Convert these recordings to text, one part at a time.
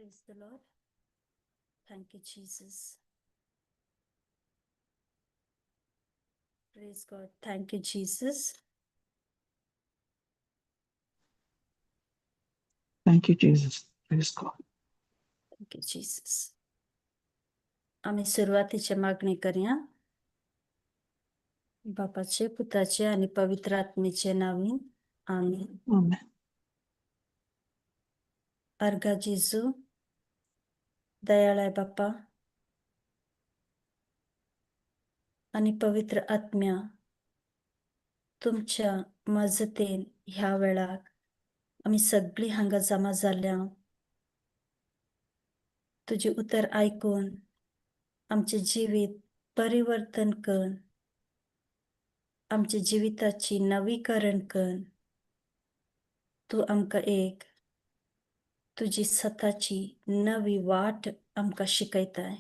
Praise the Lord. Thank you, Jesus. Praise God. Thank you, Jesus. Thank you, Jesus. Praise God. Thank you, Jesus. आम्ही सुरुवातीची मागणी करूया. बापाचे, पुत्राचे आणि पवित्र आत्मेचे नावी आमेन. Amen. अर्घा जेजू, दयाळाय बाप्पा आणि पवित्र आत्म्या, तुमच्या मजतेन ह्या वेळाक आम्ही सगळी हांगा जमा जाल्या. तुझे उतर ऐकून आमचे जीवित परिवर्तन कर, आमच्या जिविताची नवीकरण कर. तू आमकां एक तुझी स्वतःची नवी वाट आमकां शिकयताय.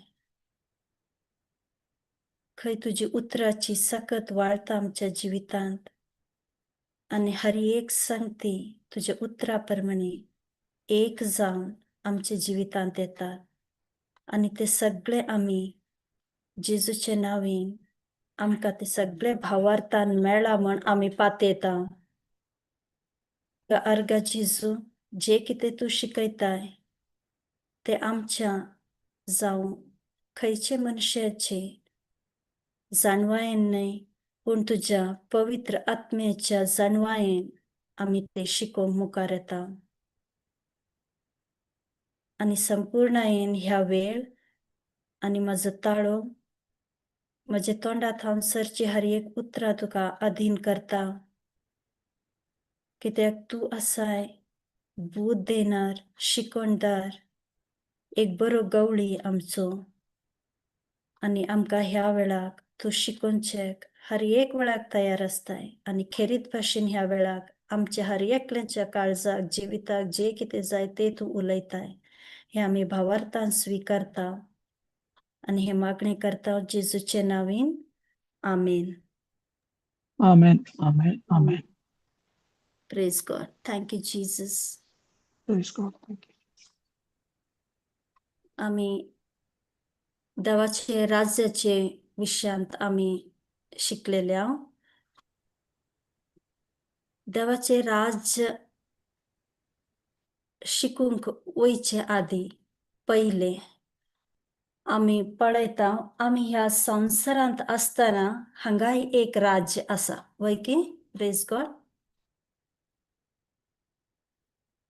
खंय तुझी उतराची सकत वाळता आमच्या जिवितांत आणि हर एक संगती तुझ्या उतरा प्रमाणे एक जावन आमच्या जिवितांत येतात आणि ते सगळे आम्ही जेजूचे नावीन आमकां ते सगळे भावार्थान मेळ्ळा म्हण आम्ही पातयता. अर्घा जेजू, जे कितें तू शिकयताय ते आमच्या जावं खंयचे मनशाचे जाणवायेन न्हय, पूण तुझ्या पवित्र आत्म्याच्या जाणवायेन आम्ही ते शिकोवंक मुखार येता. आणि संपूर्णयेन ह्या वेळ आणि म्हजो ताळो म्हजे तोंडात हांव सरची हर एक उतरां तुका अधीन करता. कित्याक तू आसाय बूध देणार, शिकवणदार, एक बरो गवळी आमचो. आणि आमकां ह्या वेळाक तू शिकोवचेक हर एक वेळाक तयार आसताय आणि खेरीत भाशेन ह्या वेळाक आमच्या हर एकल्याच्या काळजाक जिविताक जे कितें जाय ते तू उलयताय. हे आमी भावार्थान स्वीकारता आणि हे मागणी करता जेजूचे नावीन. आमेन. Amen. Amen. Amen. Praise God. Thank you Jesus. Praise God. Thank you. आम्ही देवाचे राज्याचे विषयांत आम्ही शिकलेले आहोत. देवाचे राज्य शिकूंक वयचे आदी पहिले आम्ही पळयता आम्ही ह्या संवसारांत आसतना हांगाय एक राज्य आसा. वय की? Praise God.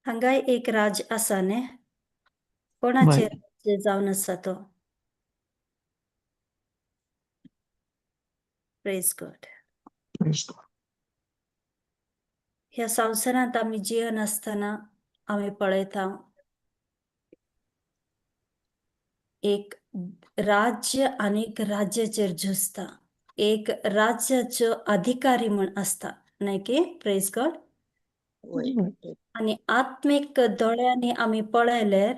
हांगाय एक राज्य आसा न्ही. कोणाचे Right. राज्य जावन आसा तो? Praise God. Praise God. ह्या संवसारांत आमी जियेन आसतना आमी पळयता एक राज्य आनीक राज्याचेर झुजता. एक राज्याचो अधिकारी म्हण आसता, न्हय की? Praise God. Right. आणि आत्मीक दोळ्यांनी आमी पळयल्यार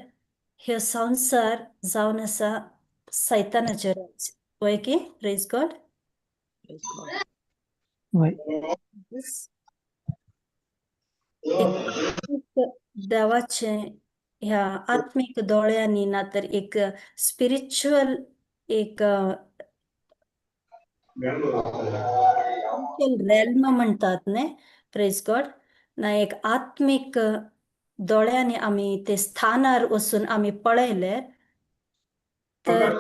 ह्यो संवसार जावन आसा सैतानाचो राज्य. वय की? Praise God. Right. एक आत्मीक देवाचे ह्या आत्मीक दोळ्यांनी ना तर एक स्पिरिच्युअल एक रेल्म म्हणतात न्ही. Praise God. ना एक आत्मीक दोळ्यांनी आमी ते स्थानार वचून आमी पळयले तर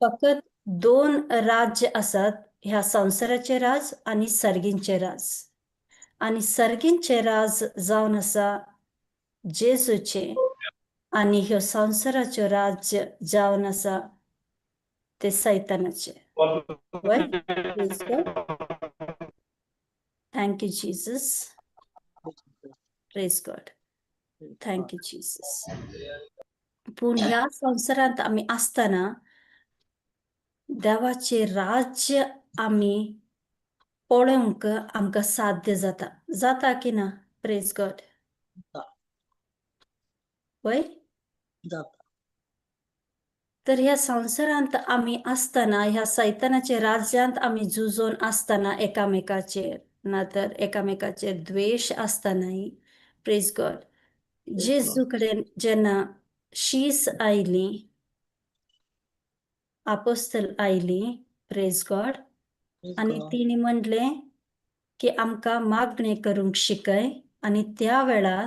फकत दोन राज्य आसात. ह्या संवसाराचे राज आणि सर्गींचे राज. आणि सर्गींचे राज जावन आसा जेजूचे आणि ह्यो संवसाराचो राज्य जावन आसा ते सैतानाचे. वय? Praise God. Thank you Jesus. Praise God. Thank you Jesus. पूण ह्या संवसारांत आमी आसतना देवाचे राज्य आमी पळोवंक आमकां साध्य जाता. जाता की ना? Praise God. वय? तर ह्या संवसारांत आमी आसतना ह्या सैतानाच्या राज्यांत आमी झुजोन आसतना एकामेकाचेर ना तर एकामेकाचेर द्वेष आसतनाय. Praise God. जेजू कडेन जेन्ना शीस आयली, आपोस्तल आयली, प्रेज गॉड, आणि तिने म्हणले की आमकां मागणें करूंक शिकय. आणि त्या वेळार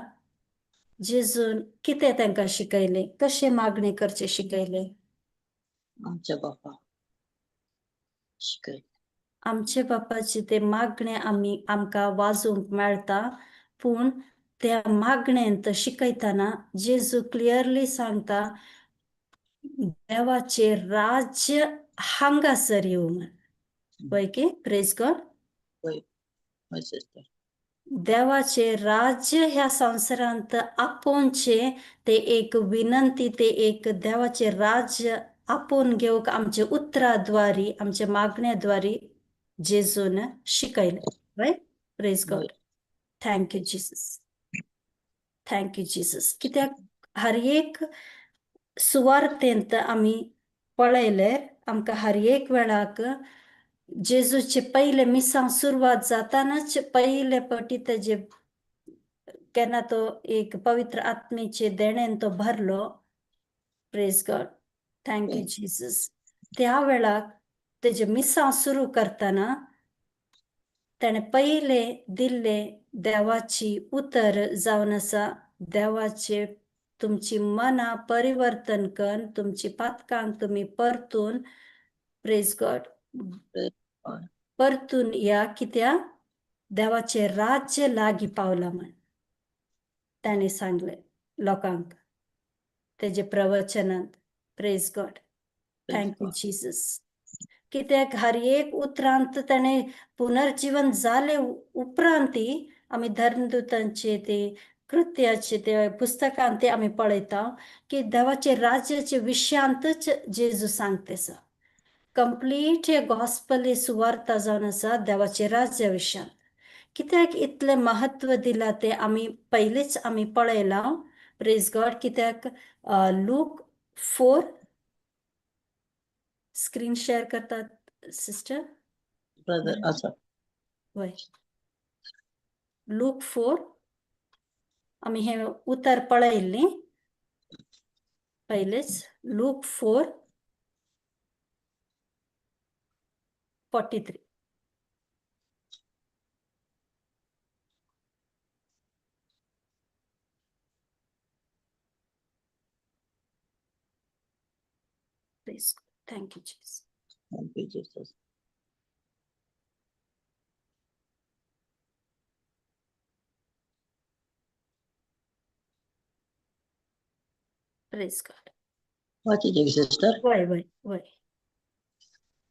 जेजून कितें तांकां शिकयलें, कशें मागणें करचें शिकयलें. आमच्या बापा शिकय. आमचे बापाचे ते मागणें आमकां वाचूंक मेळटा, पूण त्या मागण्यांत शिकयतना जेजू क्लियरली सांगता, देवाचे राज्य हांगासर येवं म्हण. पळय की, प्रेज गॉड. वय वय सिस्टर. देवाचे राज्य ह्या संवसारांत आपोवचे, ते एक विनंती, ते एक देवाचे राज्य आपोवन घेवंक आमचे उतराद्वारी, आमच्या मागण्याद्वारी जेजून शिकयलें. वय, प्रेज गॉड. थँक्यू जिसस. Thank you Jesus. कित्याक हर एक सुवार्थेंत आमी पळयलें, आमकां हर एक वेळाक जेजूचे पयले मिसां सुरवात जातानाच पयले फावटी तेजे केन्ना तो एक पवित्र आत्मेचे देणेन तो भरलो. Praise God. थँक्यू जिसस. त्या वेळाक तेजे मिसां सुरू करतना ताणें पयले दिल्ले देवाची उतर जावन आसा, देवाचे तुमची मनां परिवर्तन करून तुमची पातकांक तुमी परतून, प्रेज गॉड, परतून या, कित्याक देवाचे राज्य लागीं पावला म्हण ताणें सांगलें लोकांक तेजे प्रवचनांत. Praise God. Thank you Jesus. कित्याक हर एक उतरांत ताणें पुनर्जीवन जाले उपरांत आमी धर्मदूतांचे ते कृत्याचे ते पुस्तकांत ते आमी पळयता की देवाचे राज्याचे विशयांतच जेजू सांगता आसा. कंप्लीट हे गॉस्पल ही सुवार्ता जावन आसा देवाचे राज्या विशयांत. कित्याक इतलें महत्व दिला ते आमी पयलींच आमी पळयलां. Praise God. कित्याक लूक 4 स्क्रीन शेअर करतात सिस्टर. ब्रदर आसा. वय, लूक 4 आमी हे उतर पळयल्ली पयलेच. Luke 4:43. Please. Thank you Jesus. Thank you Jesus. Praise God. वाचीचे सिस्टर. वय वय वय.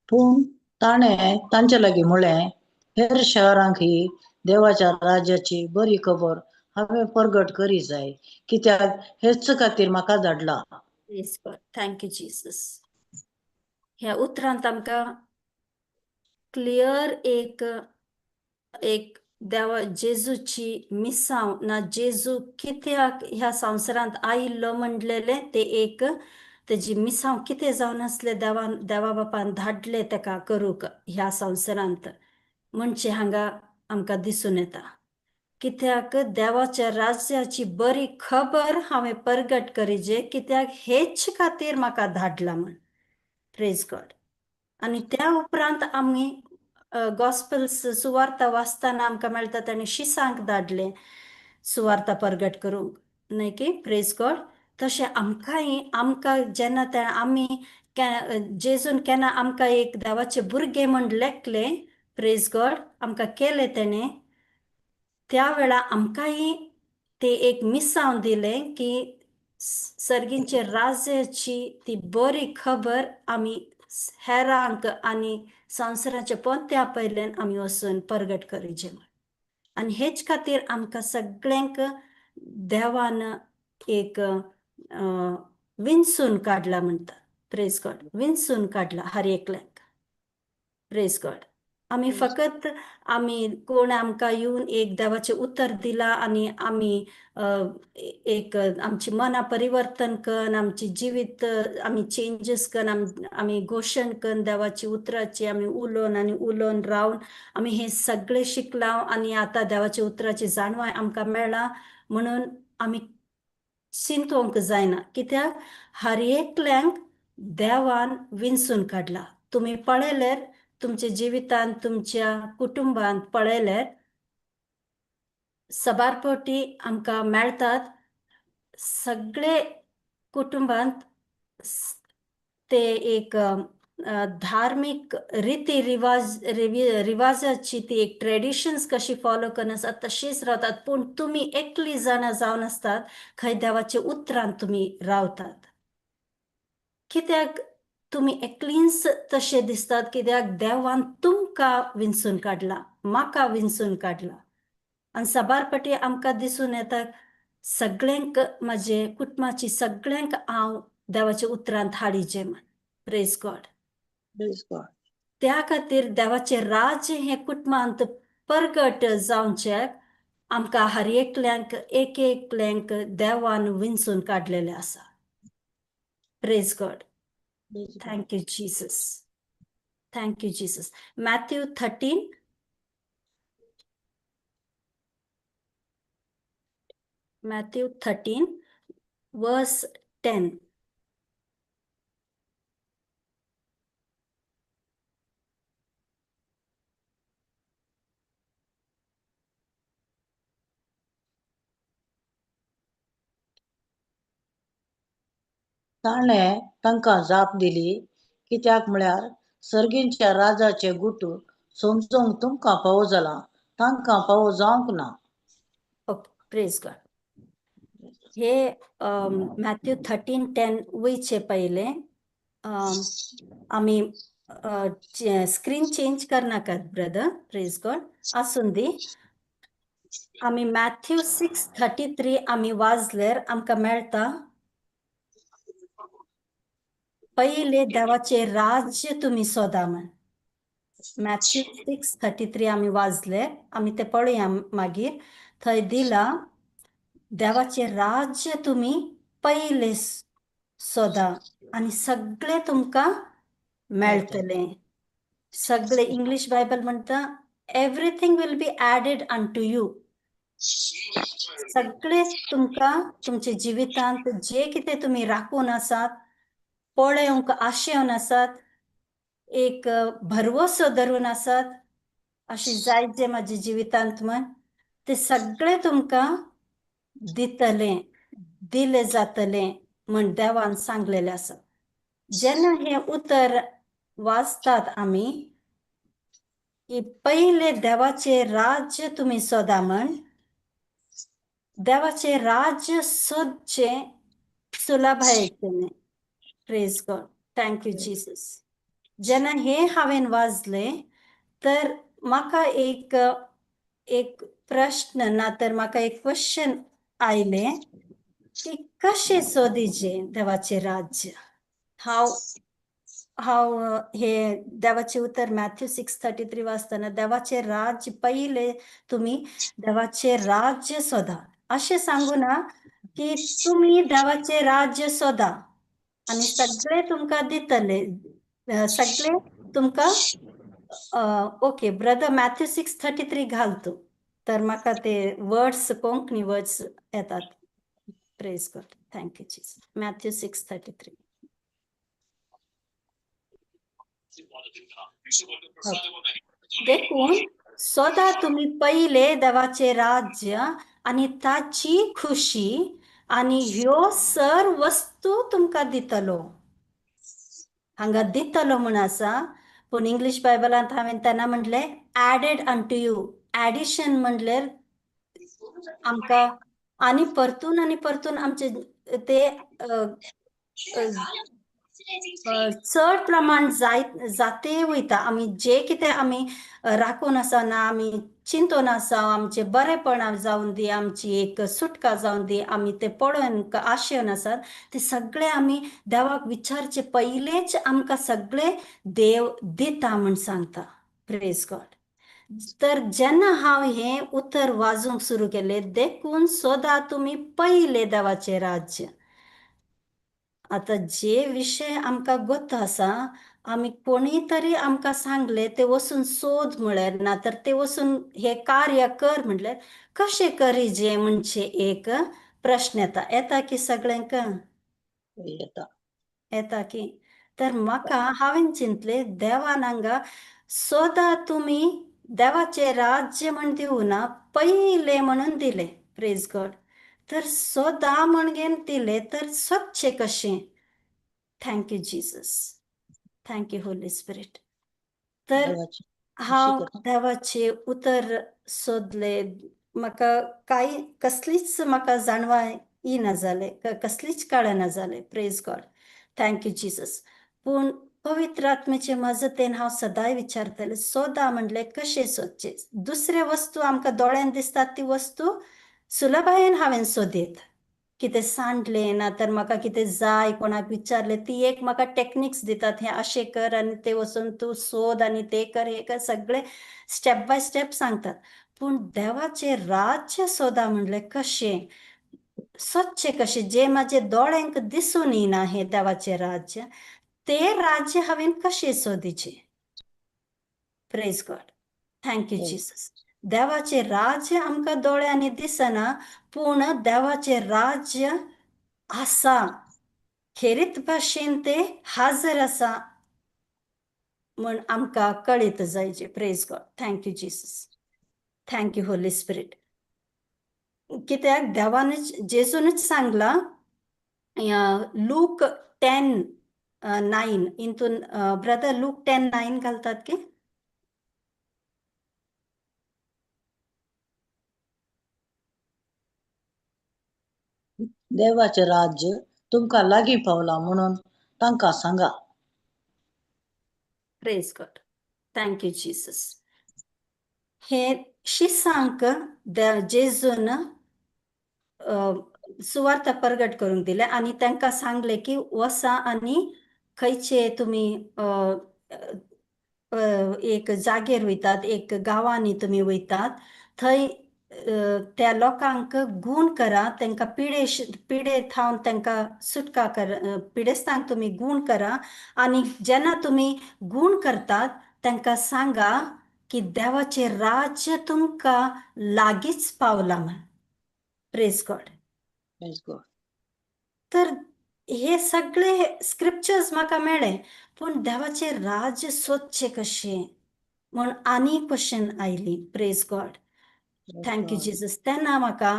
पूण ताणें तांचे लागीं म्हळें, हेर शहरांक ही देवाच्या राज्याची बरी खबर हांवें परगट करी जाय, कित्याक हेच खातीर म्हाका धाडला. Praise God. Thank you Jesus. ह्या उतरांत आमकां क्लियर एक देवा जेजूची मिसांव ना, जेजू कित्याक ह्या संवसारांत आयिल्लो म्हणलेलें ते एक तेजी मिसांव कितें जावन आसलें, देवा बापान धाडलें ताका करूंक ह्या संवसारांत म्हणचे हांगा आमकां दिसून येता. कित्याक देवाच्या राज्याची बरी खबर हांवें परगट करीजे, कित्याक हेच खातीर म्हाका धाडला म्हण. Praise God. आनी त्या उपरांत आमी गॉस्पल्स सुवार्ता वाचताना आमकां मेळटा ताणें शिसांक धाडलें सुवार्ता परगट करूंक, न्हय की. Praise God. तशें आमकां जेन्ना आमी जेजून केन्ना आमकां एक देवाचे भुरगे म्हण लेखलें, प्रेज गॉड, आमकां केलें तेणें, त्या वेळा आमकांय ते एक मिसांव दिलें की सर्गींचे राज्याची ती बरी खबर आमी हेरांक आनी संवसाराच्या पोंत्या पयल्यान आमी वचून परगट करीचे म्हण. आनी हेच खातीर आमकां सगळ्यांक देवान एक विंचून काडला म्हणटा. Praise God. विंचून काडला हर एकल्यांक. Praise God. आमी फकत कोण आमकां येवन एक देवाचें उतर दिलां आनी आमी एक आमची मनां परिवर्तन करून आमची जिवीत आमी चेंजीस करून आमी घोशण करून देवाची उतराची आमी उलोवन रावन आमी हे सगळे शिकलां आनी आतां देवाच्या उतराची जाणवाय आमकां मेळ्ळा म्हणून आमी चिंतोंक जायना कित्याक हर एकल्यांक देवान विंचून काडला. तुम्ही पळयल्यार तुमच्या जिवितांत तुमच्या कुटुंबांत पळयल्यार सबारपोटी आमकां मेळटात सगळे कुटुंबांत ते एक धार्मीक रिती रिवाजाची ती एक ट्रेडिशन्स कशी फॉलो करन आसात तशीच रावतात. पूण तुमी एकली जाणां जावन आसतात खंय देवाच्या उतरांत तुमी रावतात. कित्याक तुमी एकलींच तशे दिसतात कित्याक देवान तुमकां विंचून काडला, म्हाका विंचून काडला. आनी सबारपटी आमकां दिसून येता सगळ्यांक म्हाजे कुटुंबाची सगळ्यांक हांव देवाच्या उतरांत हाडिचें म्हण. Praise God. Praise God. त्या खातीर देवाचें राज्य हे कुटुंबांत परगट जावचें आमकां हर एकल्यांक देवान विंचून काडलेलें आसा. Praise God. Praise God. Thank you, Jesus. Thank you, Jesus. Matthew 13. Matthew 13, verse 10. ताणें तांकां जाप दिली, कित्याक म्हळ्यार सर्गींच्या राजाचे गुटू समजोवंक तुमकां फावो जाला, तांकां फावो जावंक ना. Okay, praise God. हे मॅथ्यू 13:10 वयचे पहिले आम्ही स्क्रीन चेंज करनाकात ब्रदर. Praise God. आसून दी आम्ही मॅथ्यू 6:33 आम्ही वाजल्यार आमकां मेळटा पहिले देवाचे राज्य तुम्ही सोदा म्हण. मॅथ्यू 6:33 आम्ही वाजले, आम्ही ते पळया मागीर. थंय दिला देवाचे राज्य तुम्ही पहिले सोदा आणि सगळे तुमकां मेळटले. सगळे इंग्लिश बायबल म्हणटा everything will be added unto you. सगळे तुमकां तुमच्या जिवितांत जे कितें तुम्ही राखून आसात, पळोवंक आशेवन आसात, एक भरवोसो धरून आसात, अशी जायत जे म्हाज्या जिवितांत म्हण, ते सगळे तुमकां दितले, दिले जातले म्हण देवान सांगलेले आसा. जेन्ना हे उतर वाचतात आमी की पहिले देवाचे राज्य तुम्ही सोदा म्हण, देवाचे राज्य सोदचे सुलभायतेने. Praise God. Thank you Jesus. जेन्ना हे हांवें वाचले तर म्हाका एक प्रश्न ना तर म्हाका एक क्वेश्चन आयले की कशें सोदीचे देवाचे राज्य. हांव हे देवाचे उतर मॅथ्यू 6:33 वाचतना देवाचे राज्य पहिले तुम्ही देवाचे राज्य सोदा अशें सांगू ना की तुम्ही देवाचे राज्य सोदा आणि सगळे तुमकां दितले. सगळे तुमकां ओके ब्रदर मॅथ्यू 6:33 घाल तू, तर म्हाका ते वर्ड्स कोंकणी वर्ड्स येतात. Praise God. Thank you Jesus. Matthew 6:33. देखून सोदा तुम्ही पहिले देवाचे राज्य आणि ताची खुशी आणि ह्यो सर वस्तू तुमकां दितलो. हांगा दितलो म्हण आसा, पूण इंग्लिश बायबलांत हांवें तेन्ना म्हटले ॲडेड अनटू यू. ॲडिशन म्हणल्यार आमकां आनी परतून आमचे ते चड प्रमाण जाते वयता. आमी जे कितें आमी राखून आसना, आमी चिंतून आसा, आमचे बरेपण जावन दी, आमची एक सुटका जावन दी, आमी ते पळोवन आशेवन आसात, ते सगळे आमी देवाक विचारचे पयलेच आमकां सगळे देव दिता म्हण सांगता. Praise God. तर जेन्ना हांव हे उतर वाजूंक सुरू केलें, देखून सोदा तुमी पहिले देवाचे राज्य. आता जे विषय आमकां गोत आसा, आमी कोणी तरी आमकां सांगले ते वचून सोद म्हळ्यार ना तर ते वचून हे कार्य कर म्हटल्यार कशें करीजे म्हणचे एक प्रश्न येता की सगळ्यांक येता येता की तर म्हाका हांवें चिंतले देवान हांगा सोदा तुमी देवाचे राज्य म्हण दिवना पहिले म्हणून दिले प्रेज गॉड तर सोदा म्हणगेन दिले तर स्वच्छ कशें thank you Jesus thank you holy spirit तर देवाची हांव शिकत देवाचे उतर सोदले म्हाका कसलीच म्हाका जाणवाय येना जाले कसलीच कळना जाले प्रेज गॉड थँक्यू जीसस पूण पवित्र आत्म्याचे मजतेन हांव सदांय विचारतले सोदा म्हणले कशें सोदचे दुसरे वस्तू आमकां दोळ्यान दिसतात ती वस्तू सुलभायेन हांवें सोदीत कितें सांडलें ना तर म्हाका कितें जाय कोणाक विचारलें ती एक म्हाका टॅक्निक्स दितात हें अशें कर आनी ते वचून तूं सोद आनी तें कर हें कर सगळें स्टेप बाय स्टेप सांगतात पूण देवाचें राज्य सोदा म्हणलें कशें स्वच्छ कशें जें म्हाजे दोळ्यांक दिसून येना हें देवाचें राज्य तें राज्य हांवें कशें सोदीचें प्रेज गॉड थँक्यू जीसस देवाचें राज्य आमकां दोळ्यांनी दिसना पूण देवाचें राज्य आसा खेरीत भाशेन तें हाजर आसा म्हण आमकां कळीत जायचें praise God thank you Jesus thank you holy spirit कित्याक देवानच जेजूनच सांगला लूक 10:9 इंतून ब्रदर लूक 10:9 घालतात की देवाचे राज्य तुमकां लागीं पावला म्हणून तांकां सांगा प्रेज गॉड थँक्यू जीसस हे शिसांक जेजून सुवार्थ प्रगट करूंक दिले आनी तांकां सांगले की वसा आनी खंयचे तुमी एक जागेर वयतात एक गांवांनी तुमी वयतात थंय त्या लोकांक गूण करा तांकां पिडे थावन तांकां सुटका कर पिडेस्तांक तुमी गूण करा आनी जेन्ना तुमी गूण करतात तांकां सांगा की देवाचें राज्य तुमकां लागींच पावला म्हण प्रेज गॉड Praise God. तर हे सगळे स्क्रिप्चर्स म्हाका मेळ्ळे पूण देवाचें राज्य सोदचें कशें म्हूण आनी question oily praise God Praise thank you God. Jesus तेन्ना म्हाका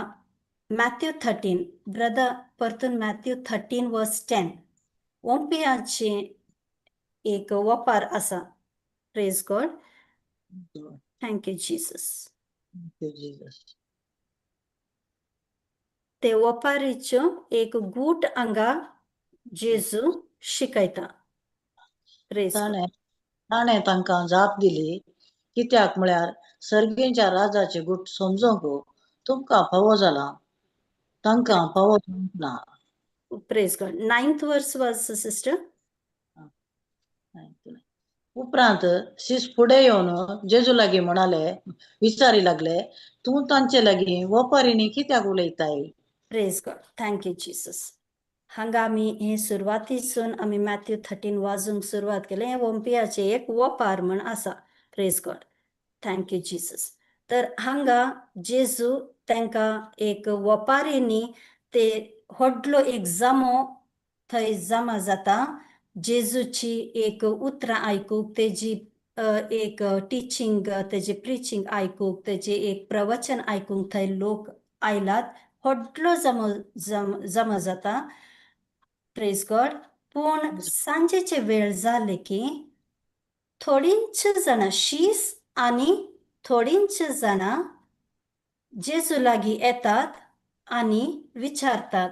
मॅथ्यू 13 ब्रदर परतून मॅथ्यू 13 वर्स 10 ओंपियाचे एक वपार आसा praise God Praise God. Thank you Jesus Thank you, Jesus. ते वपारीच्यो एक गूट हांगा जेजू शिकयता प्रेज गॉड ताणें तांकां जाप दिली कित्याक म्हळ्यार सर्गेच्या राजाचे गुट समजूंक तुमकां फावो जाला तांकां फावो ना प्रेज गॉड 9th वर्स वाज सिस्टर उपरांत शिस फुडें येवन जेजू लागीं म्हणाले विचारी लागले तूं तांचे लागीं वपारीनी कित्याक उलयताय प्रेज गॉड थँक्यू जीसस हांगा आमी हे सुरवातीसून आमी मॅथ्यू 13 वाजूंक सुरवात केले हे ओंपियाचे एक वपार म्हण आसा प्रेज गॉड थँक्यू जीसस तर हांगा जेजू तांकां एक वपारींनी ते व्हडलो एक जमो थंय जमा जाता जेजूची एक उतरां आयकूंक तेजी एक टिचींग तेजे प्रिचींग आयकूंक तेजे एक प्रवचन आयकूंक थंय लोक आयलात व्हडलो जमा जाता प्रेज गॉड पूण सांजेचे वेळ जाले की थोडींच जाणां शीस आनी थोडींच जाणां जेजू लागीं येतात आनी विचारतात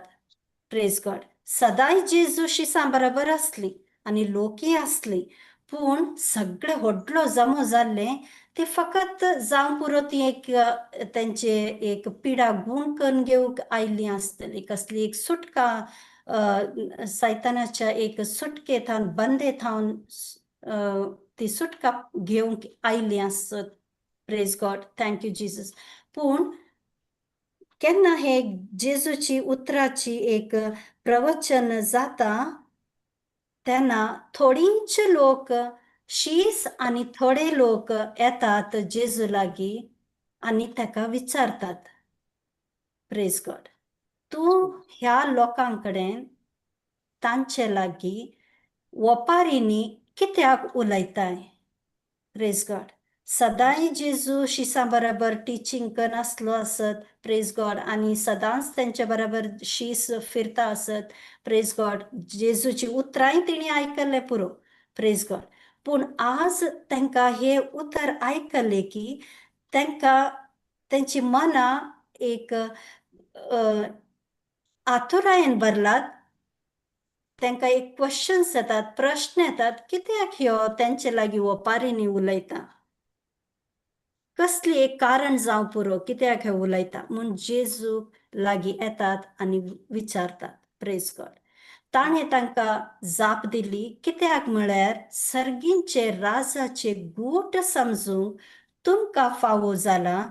प्रेज गॉड सदांय जेजू शिसां बरोबर आसली आनी लोकय आसली पूण सगळे व्हडलो जमो जाल्ले ते फकत जावं पुरो ती एक तेंचे एक पिडा गूण करून घेवंक आयल्लीं आसतलीं कसली एक सुटका सैतानाच्या एक सुटकेंत बंदेंत ती सुटका घेवंक आयल्लीं आसत प्रेज गॉड थँक्यू जीसस पूण केन्ना हे जेजूची उतराची एक प्रवचन जाता तेन्ना थोडींच लोक शीस आनी थोडे लोक येतात जेजू लागीं आनी ताका विचारतात प्रेज गॉड तू ह्या लोकांकडेन तांचे लागीं ओपारींनी कित्याक उलयताय? Praise God. सदांय जेजू शिसां बरोबर टिचींग करनासलो आसत, प्रेज गॉड, आनी सदांच तेंच्या बरोबर शीस फिरता आसत, प्रेज गॉड. जेजूची उतरांय तिणी आयकल्ले पुरो, प्रेज गॉड. पूण आज तांकां हे उतर आयकले की तांकां तेंची मनां एक आतुरायेन भरलात. तांकां एक क्वेश्चन्स येतात, प्रश्न येतात, कित्याक ह्यो तेंचे लागीं ओपारींनी उलयता? कसली एक कारण जावं पुरो कित्याक हे उलयता म्हूण जेजू लागीं येतात आनी विचारतात, प्रेज गॉड. ताणें तांकां जाप दिली, कित्याक म्हळ्यार सर्गींचे राजाचे गूट समजूंक तुमकां फावो जाला,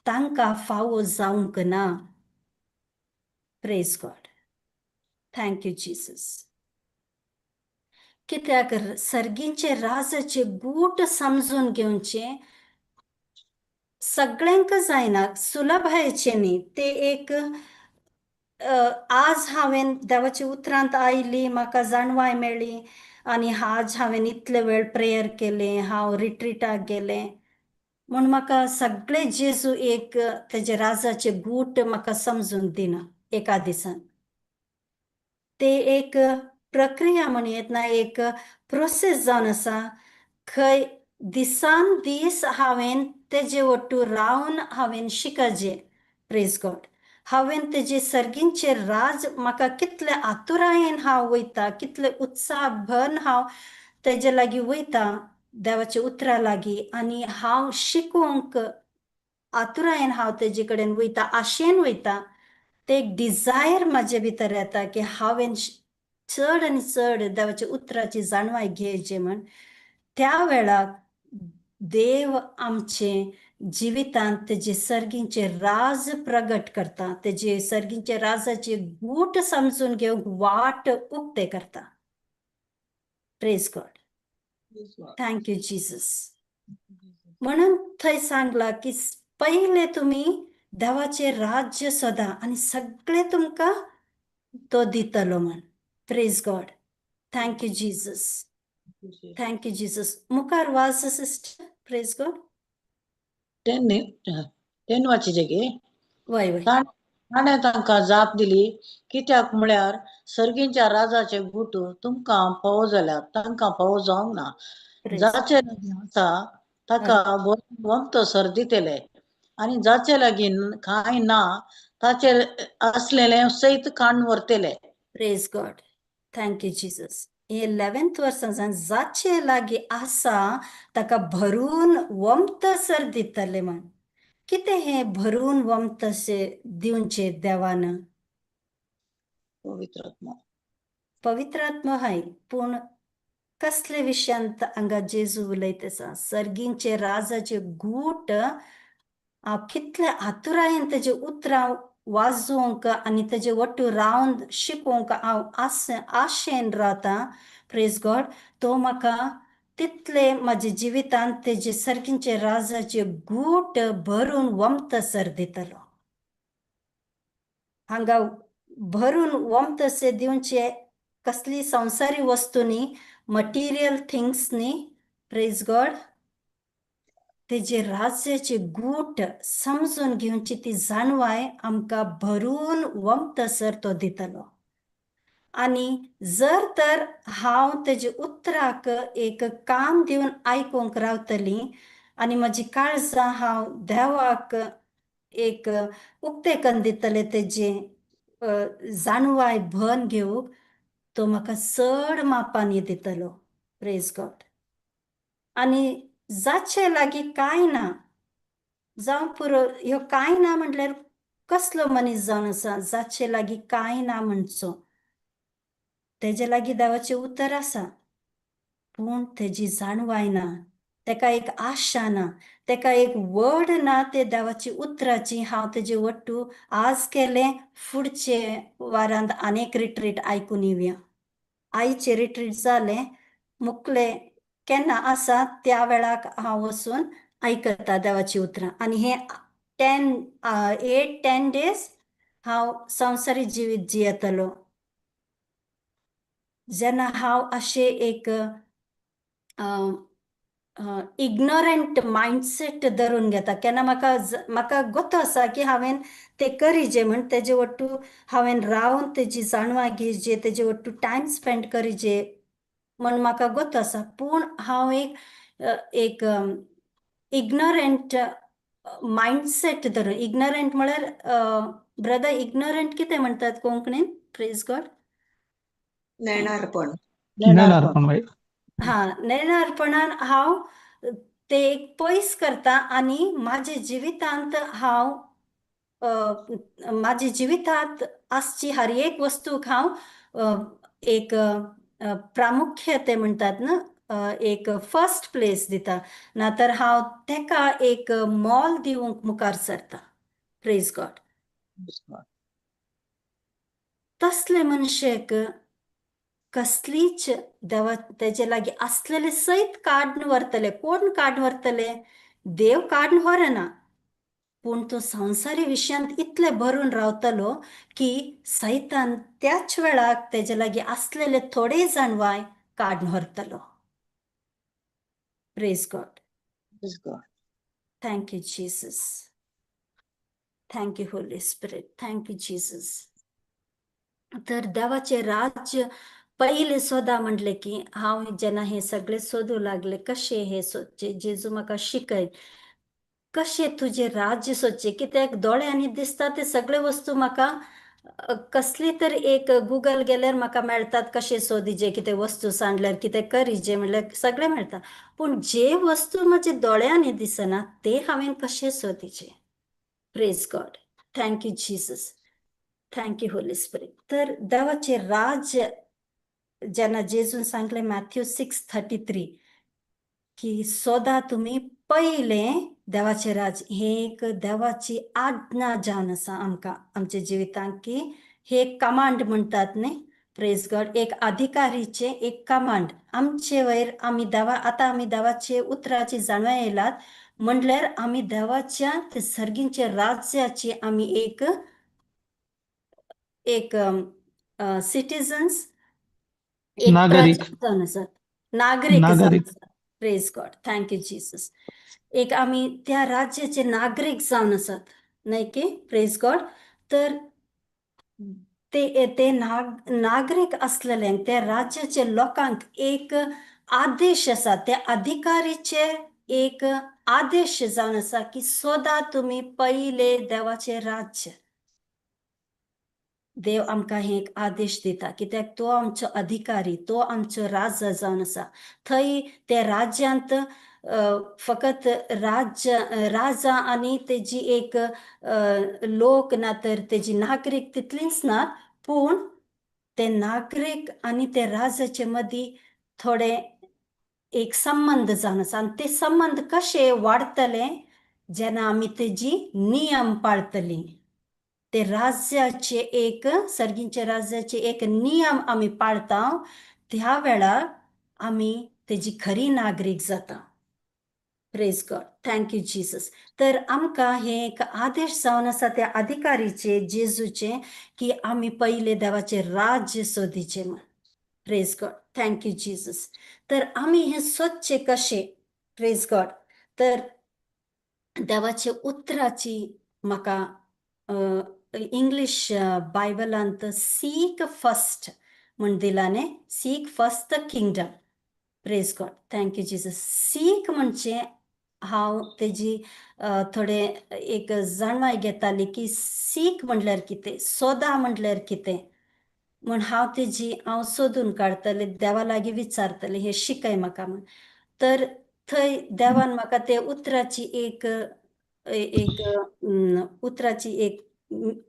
तांकां फावो जावंक ना. Praise God. Thank you Jesus. कित्याक सर्गींचे राजाचे गूट समजून घेवचे सगळ्यांक जायना, सुलभायचे न्ही. ते एक आज हांवें देवाच्या उतरांत आयली, म्हाका जाणवाय मेळ्ळी आनी आज हांवें इतले वेळ प्रेयर केलें, हांव रिट्रीटाक गेलें म्हूण म्हाका सगळे जेजू एक तेजे राजाचे गूट म्हाका समजून दिना एका दिसान. ते एक प्रक्रिया म्हण येतना एक प्रोसेस जावन आसा. खंय दिसान दीस हांवें तेजे वट्टू रावन हांवें शिकजे, प्रेज गॉड. हांवें तेजे सर्गींचे राज म्हाका कितले आतुरायेन हांव वयता, कितले उत्साह भरून हांव तेजे लागीं वयता देवाच्या उतरा लागीं, आनी हांव शिकूंक आतुरायेन हांव तेजे कडेन वयता, आशेन वयता. ते एक डिझायर म्हाजे भितर येता की हांवें चड आनी चड देवाच्या उतराची जाणवाय घेवची म्हण. त्या वेळार देव आमचे जिवितांत तेजे सर्गींचे राज प्रगट करता, तेजे सर्गींचे राजाचे गूट समजून घेवंक वाट उक्ते करता. Praise God. Thank you Jesus. म्हणून थंय सांगला की पहिले तुम्ही देवाचे राज्य सोदा आनी सगळे तुमकां तो दितलो म्हण. Praise God. Thank you Jesus. Thank you Jesus. मुखार वाच सिस्टर. Praise God. 10 वाचीचे गे. वय वय. ताणें तांकां जाप दिली, कित्याक म्हळ्यार सर्गींच्या राजाचे गूट तुमकां फावो जाल्यार तांकां फावो जावंक ना. प्रेज. जाचे लागीं आसा ताका वमतसर दितले, आनी जाचे लागीं कांय ना ताचे असलेले सैत काडून व्हरतले. Praise God. Thank you Jesus. 11th वर्सान जाचे लागीं आसा ताका भरून वमतसर दितले म्हण. कितें हे भरून वमतसे दिवचे देवान? पवित्र आत्मा हाय, पूण कसले विशयांत हांगा जेजू उलयत आसा? सर्गींचे राजाचे गूट हांव कितले आतुरायेन तेजे उतरां वाजोवंक आनी तेजे वट्टू रावन शिकोवंक हांव आशेन रावता. Praise God. तो म्हाका तितले म्हाजे जिवितांत तेजे सर्गींचे राजाचे गूट भरून वमतसर दितलो. हांगा भरून वमतसे दिवचे कसली संवसारी वस्तू न्ही, मटिरियल थिंग्स न्ही. Praise God. तेजे राज्याचे गूट समजून घेवची ती जाणवाय आमकां भरून वमतसर तो दितलो. आनी जर तर हांव तेजे उतराक एक कान दिवन आयकूंक रावतली आनी म्हजी काळजां हांव देवाक एक उक्ते करून दितले तेजे जाणवाय भन घेवंक, तो म्हाका चड मापांनी दितलो. Praise God. आनी जाचे लागीं कांय ना जावं पुरो, ह्यो कांय ना म्हटल्यार कसलो मनीस जावन आसा जाचे लागीं कांय ना म्हणचो? तेजे लागीं देवाचें उतर आसा, पूण तेजी जाणवाय ना, तेका एक आशा ना, तेका एक वड ना ते देवाची उतराची. हांव तेजे वट्टू आज केलें, फुडचे वारांत आनीक रिट्रीट आयकून येवया. आईचे रिट्रीट जालें, मुकले केन्ना आसा त्या वेळाक हांव वचून आयकता देवाची उतरां. आनी हे 8-10 days हांव संवसारी जिवीत जियेतलो जेन्ना हांव अशें एक इग्नोरंट मायंडसेट धरून घेता केन्ना म्हाका गोतो आसा की हांवें तें करिजे म्हण तेजे वट्टू हांवें रावन तेजी जाणवां घेवचे तेजे वट्टू टायम स्पेंड करिजे म्हण म्हाका गोतो आसा पूण हांव एक इग्नोरंट मायंडसेट धरून इग्नोरंट म्हळ्यार ब्रदर इग्नोरंट कितें म्हणटात कोंकणीन प्रेज गॉड नेणारपण. नेणारपण. बाई. हा नेणारपणान हांव ते एक पयस करता आनी म्हाजे जिवितांत हांव म्हाजे जिवितांत आसची हर एक वस्तूक हांव एक प्रामुख्यते म्हणटात ना एक फर्स्ट प्लेस दिता नातर हांव तेका एक मोल दिवंक मुखार सरता प्रेज गॉड तसले मनशेक कसलीच देवा तेजे लागीं आसलेले सैत काडून व्हरतले कोण काडून व्हरतले देव काडून व्हरना पूण तो संवसारी विशयांत इतले भरून रावतलो की सैतान त्याच वेळाक तेजे लागीं आसलेले थोडे जाणवाय काडून व्हरतलो praise God thank you Jesus thank you holy spirit thank you Jesus तर देवाचे राज्य पहिले सोदा म्हटले की हांव जेन्ना हे सगळे सोदू लागले कशे हे सोदचे जेजू म्हाका शिकय कशे तुझे राज्य सोदचे कित्याक दोळ्यांनी दिसता ते सगळे वस्तू म्हाका कसली तर एक गुगल गेल्यार म्हाका मेळटात कशे सोदिचे कितें वस्तू सांडल्यार कितें करिजे म्हणल्यार सगळे मेळटा पूण जे वस्तू म्हजे दोळ्यांनी दिसना ते हांवें कशे सोदिचे praise God thank you Jesus thank you holy spirit तर देवाचे राज्य जेन्ना जेजून सांगले मॅथ्यू 6:33 की सोदा तुम्ही पहिले देवाचे राज हे एक देवाची आज्ञा जावन आसा आमकां आमच्या जिवितांत की हे कमांड म्हणटात न्ही प्रेज गॉड एक अधिकारीचे एक कमांड आमचे वयर आमी देवाचे उतराची जाणवे येयलात म्हणल्यार आमी देवाच्या ते सर्गींच्या राज्याची आमी एक सिटीजन्स एक नागरिक. प्रजा जावन आसात नागरिक जावन नागरिक. आसात praise God thank you Jesus एक आमी त्या राज्याचे नागरिक जावन आसात न्हय की प्रेज गॉड तर ते नागरिक असलेल्यांक त्या राज्याच्या लोकांक एक आदेश आसा त्या अधिकारीचे एक आदेश जावन आसा की सोदा तुम्ही पहिले देवाचे राज्य देव आमकां हे एक आदेश दिता कित्याक तो आमचो अधिकारी तो आमचो राजा जावन आसा थंय ते राज्यांत फकत राजा आनी तेजी एक लोक ना तर तेजी नागरीक तितलींच नात पूण ते नागरीक आनी ते राजाचे मदीं थोडे एक संबंध जावन आसा आनी ते संबंध कशे वाडतले जेन्ना आमी तेजी नियम पाळटली ते राज्याचे एक सर्गींच्या राज्याचे एक नियम आमी पाळता त्या वेळार आमी तेजी खरी नागरीक जाता praise God thank you Jesus तर आमकां हे एक आदेश जावन आसा त्या अधिकारीचे जेजूचे की आमी पहिले देवाचे राज्य सोदीचे म्हण praise God thank you Jesus तर आमी हे सोदचे कशे प्रेज गॉड तर देवाचे उतराची म्हाका इंग्लीश बायबलांत सीक फर्स्ट म्हण दिला न्ही sick first the kingdom praise God thank you Jesus sick म्हणजे हांव तेजी थोडे एक जाणवाय घेताली की सीक म्हणल्यार कितें सोदा म्हणल्यार कितें म्हण हांव सोदून काडटलें देवा लागीं विचारतलें हे शिकय म्हाका म्हण तर थंय देवान म्हाका ते उतराची एक उतराची एक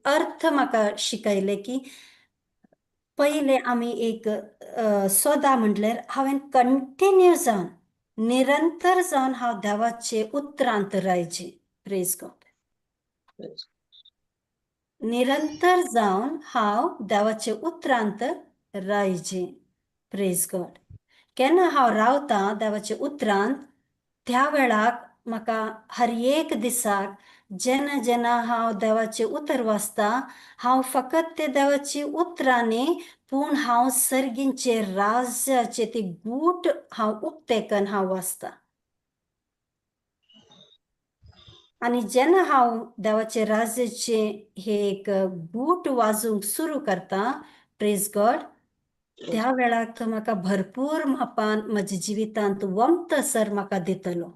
अर्थ म्हाका शिकयले की पहिले आमी एक सोदा म्हटल्यार हांवें कंटिन्यू जावन निरंतर जावन हांव देवाचे उतरांत रावचें प्रेज गॉड निरंतर जावन हांव देवाचे उतरांत रावचें प्रेज गॉड केन्ना हांव रावतां देवाचे उतरांत त्या वेळाक म्हाका हर एक दिसाक जेन्ना जेन्ना हांव देवाचे उतर वाचता हांव फकत ते देवाची उतरां न्ही पूण हांव सर्गींचे राज्याचे ती गूट हांव उक्तेकन हांव वाचता आणि जेन्ना हांव देवाचे राज्याचे हे एक गूट वाजूंक सुरू करता प्रेज गॉड त्या वेळाक तो म्हाका भरपूर मापान म्हज्या जिवितांत वमतसर म्हाका दितलो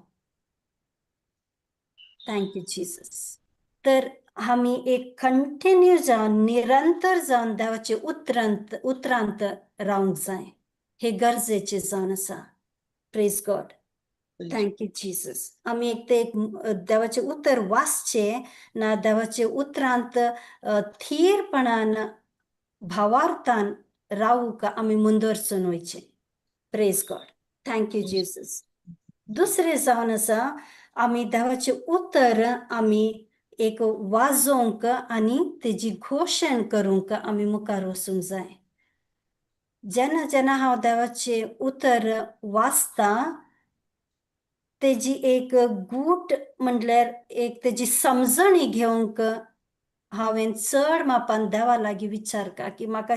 थँक्यू जीसस तर आमी एक कंटिन्यू जावन निरंतर जावन देवाचे उतरांत रावंक जाय हे गरजेचे जावन आसा प्रेज गॉड थँक्यू जीसस आमी एक देवाचे उतर वाचचे ना देवाचे उतरांत थीरपणान भावार्थान रावूक आमी मुंदरसून वयचे प्रेज गॉड थँक्यू जीसस दुसरें जावन आसा आमी देवाचे उतर आमी एक वाजोवंक आनी तेजी घोशण करूंक आमी मुखार वचूंक जाय जेन्ना जेन्ना हांव देवाचे उतर वाचता तेजी एक गूट म्हणल्यार एक तेजी समजणी घेवंक हांवें चड मापान देवा लागीं विचारका की म्हाका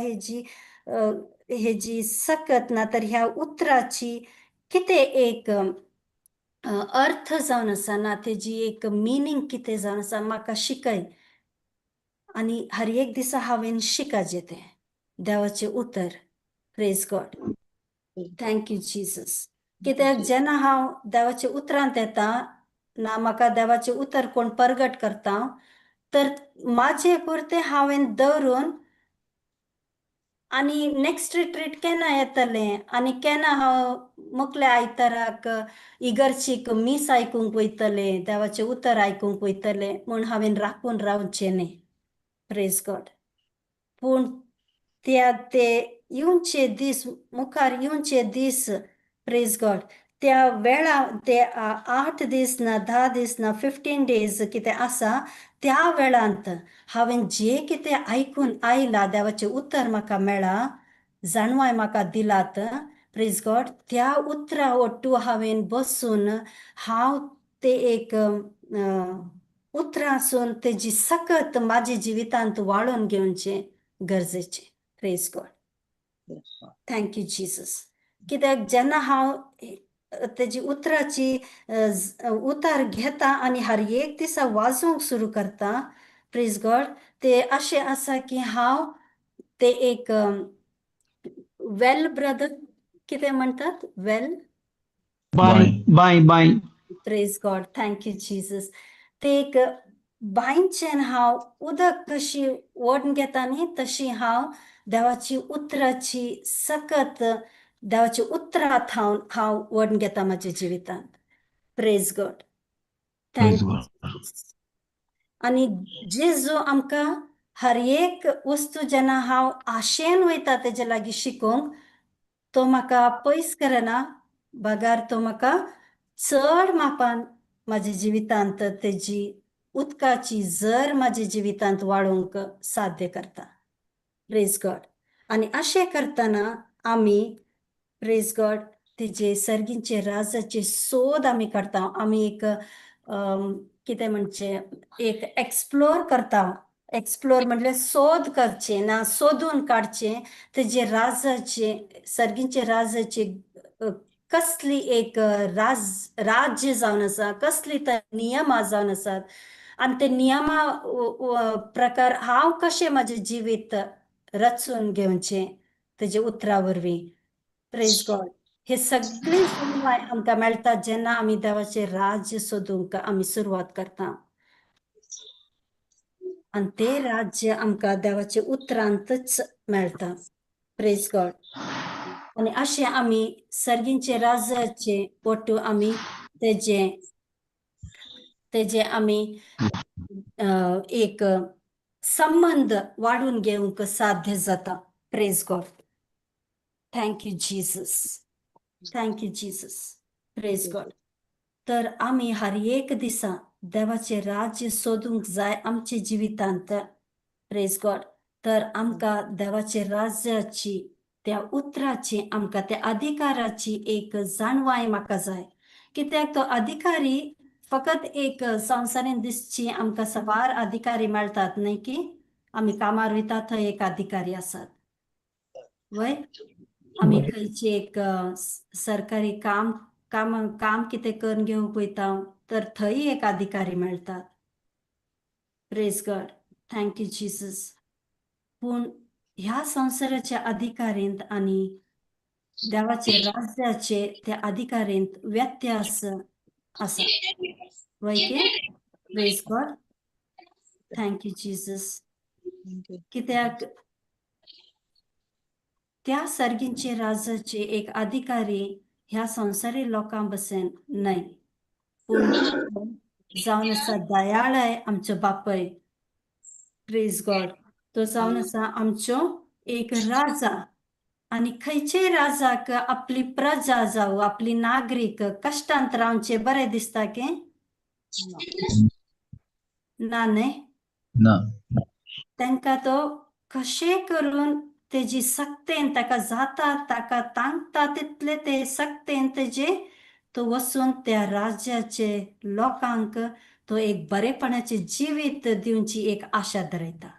हेजी सकत ना तर ह्या उतराची कितें एक अर्थ जावन आसा ना तेजी एक मिनींग कितें जावन आसा म्हाका शिकय आनी हर एक दिसा हांवें शिकाचें तें देवाचें उतर प्रेज गॉड थँक्यू जीसस कित्याक जेन्ना हांव देवाच्या उतरांत येता ना म्हाका देवाचें उतर कोण परगट करता तर म्हाजे पुरतें हांवें दवरून आनी नेक्स्ट रिट्रीट केन्ना येतलें आनी केन्ना हांव मुखल्या आयताराक इगर्जीक मीस आयकूंक वयतलें देवाचें उतर आयकूंक वयतलें म्हूण हांवें राखून रावचें न्ही प्रेज गॉड पूण ते येवचे दीस मुखार येवचे दीस प्रेज गॉड त्या वेळा ते 8 दीस ना 10 दीस ना 15 डेज कितें आसा त्या वेळांत हांवें जे कितें आयकून आयला देवाचें उतर म्हाका मेळ्ळा जाणवाय म्हाका दिलात प्रेज गॉड त्या उतरा ओट्टू हांवें बसून हांव ते एक उतरांसून तेजी सकत म्हाज्या जिवितांत वाळून घेवचें गरजेचें प्रेज गॉड थँक्यू जीसस कित्याक जेन्ना हांव तेजी उतराची उतार घेता आनी हर एक दिसा वाजोवंक सुरू करता प्रेज गॉड ते अशें आसा की हांव ते एक वेल ब्रदर कितें म्हणटात well bye praise God thank you Jesus ते एक बांयचेन हांव उदक कशी ओडून घेता न्ही तशी हांव देवाची उतराची सकत देवाची उतरां हांव ओडून घेता म्हाज्या जिवितांत प्रेज गॉड थँक्यू आनी जेजू आमकां हर एक वस्तू जेन्ना हांव आशेन वयता तेजे लागीं शिकोवंक तो म्हाका पयस करना बागार तो म्हाका चड मापान म्हाज्या जिवितांत तेजी उदकाची जर म्हाज्या जिवितांत वाळोवंक साध्य करता प्रेज गॉड आनी अशें करतना आमी प्रेज गॉड तेजे सर्गींचे राजाचे सोद आमी करता आमी एक कितें म्हणचे एक एक्सप्लोर करता एक्सप्लोर म्हटल्यार सोद करचे ना सोदून काडचे तेजे राजाचे सर्गींचे राजाचे कसली एक राज्य जावन आसा कसली तर नियमां जावन आसात आनी ते नियमा प्रकार हांव कशें म्हाजें जिवीत रचून घेवचें तेजे उतरा वरवीं प्रेज गॉड हे सगळी जाणवाय आमकां मेळटा जेन्ना आमी देवाचें राज्य सोदूंक आमी सुरवात करता आनी ते राज्य आमकां देवाच्या उतरांतच मेळटा प्रेज गॉड आनी अशें आमी सर्गींचे राज्याचे ओट्टू आमी तेजे आमी एक संबंध वाडून घेवंक साध्य जाता praise God thank you Jesus praise God तर आमी हर एक दिसा देवाचे राज्य सोदूंक जाय आमच्या जिवितांत प्रेज गॉड तर आमकां देवाचे राज्याची त्या उतराची आमकां त्या अधिकाराची एक जाणवाय म्हाका जाय कित्याक तो अधिकारी फकत एक संवसारीन दिसची आमकां सवार अधिकारी मेळटात न्हय की आमी कामार वयता थंय एक अधिकारी आसात वय आमी खंयची एक सरकारी काम कितें करून घेवंक वयता तर थंय एक अधिकारी मेळटात प्रेज गॉड थँक्यू जिजस पूण ह्या संवसाराच्या अधिकारींत आनी देवाचे राज्याचे त्या अधिकारींत व्यत्यास आसा वय की प्रेज गॉड थँक्यू जिजस कित्याक त्या सर्गींचे राजाचे एक अधिकारी ह्या संवसारी लोकां बसेन न्हय पूण जावन आसा दयाळय आमचो बापय प्रेज गॉड तो जावन आसा आमचो एक राजा आनी खंयचेय राजाक आपली प्रजा जावं आपली नागरीक कश्टांत रावचे बरें दिसता की ना न्हय ना तांकां तो कशें करून तेजी सक्तेन ताका जाता ताका तांकता तितले ते सक्तेन तेजे तो वचून त्या राज्याचे लोकांक तो एक बरेपणाचे जिवीत दिवची एक आशा धरयता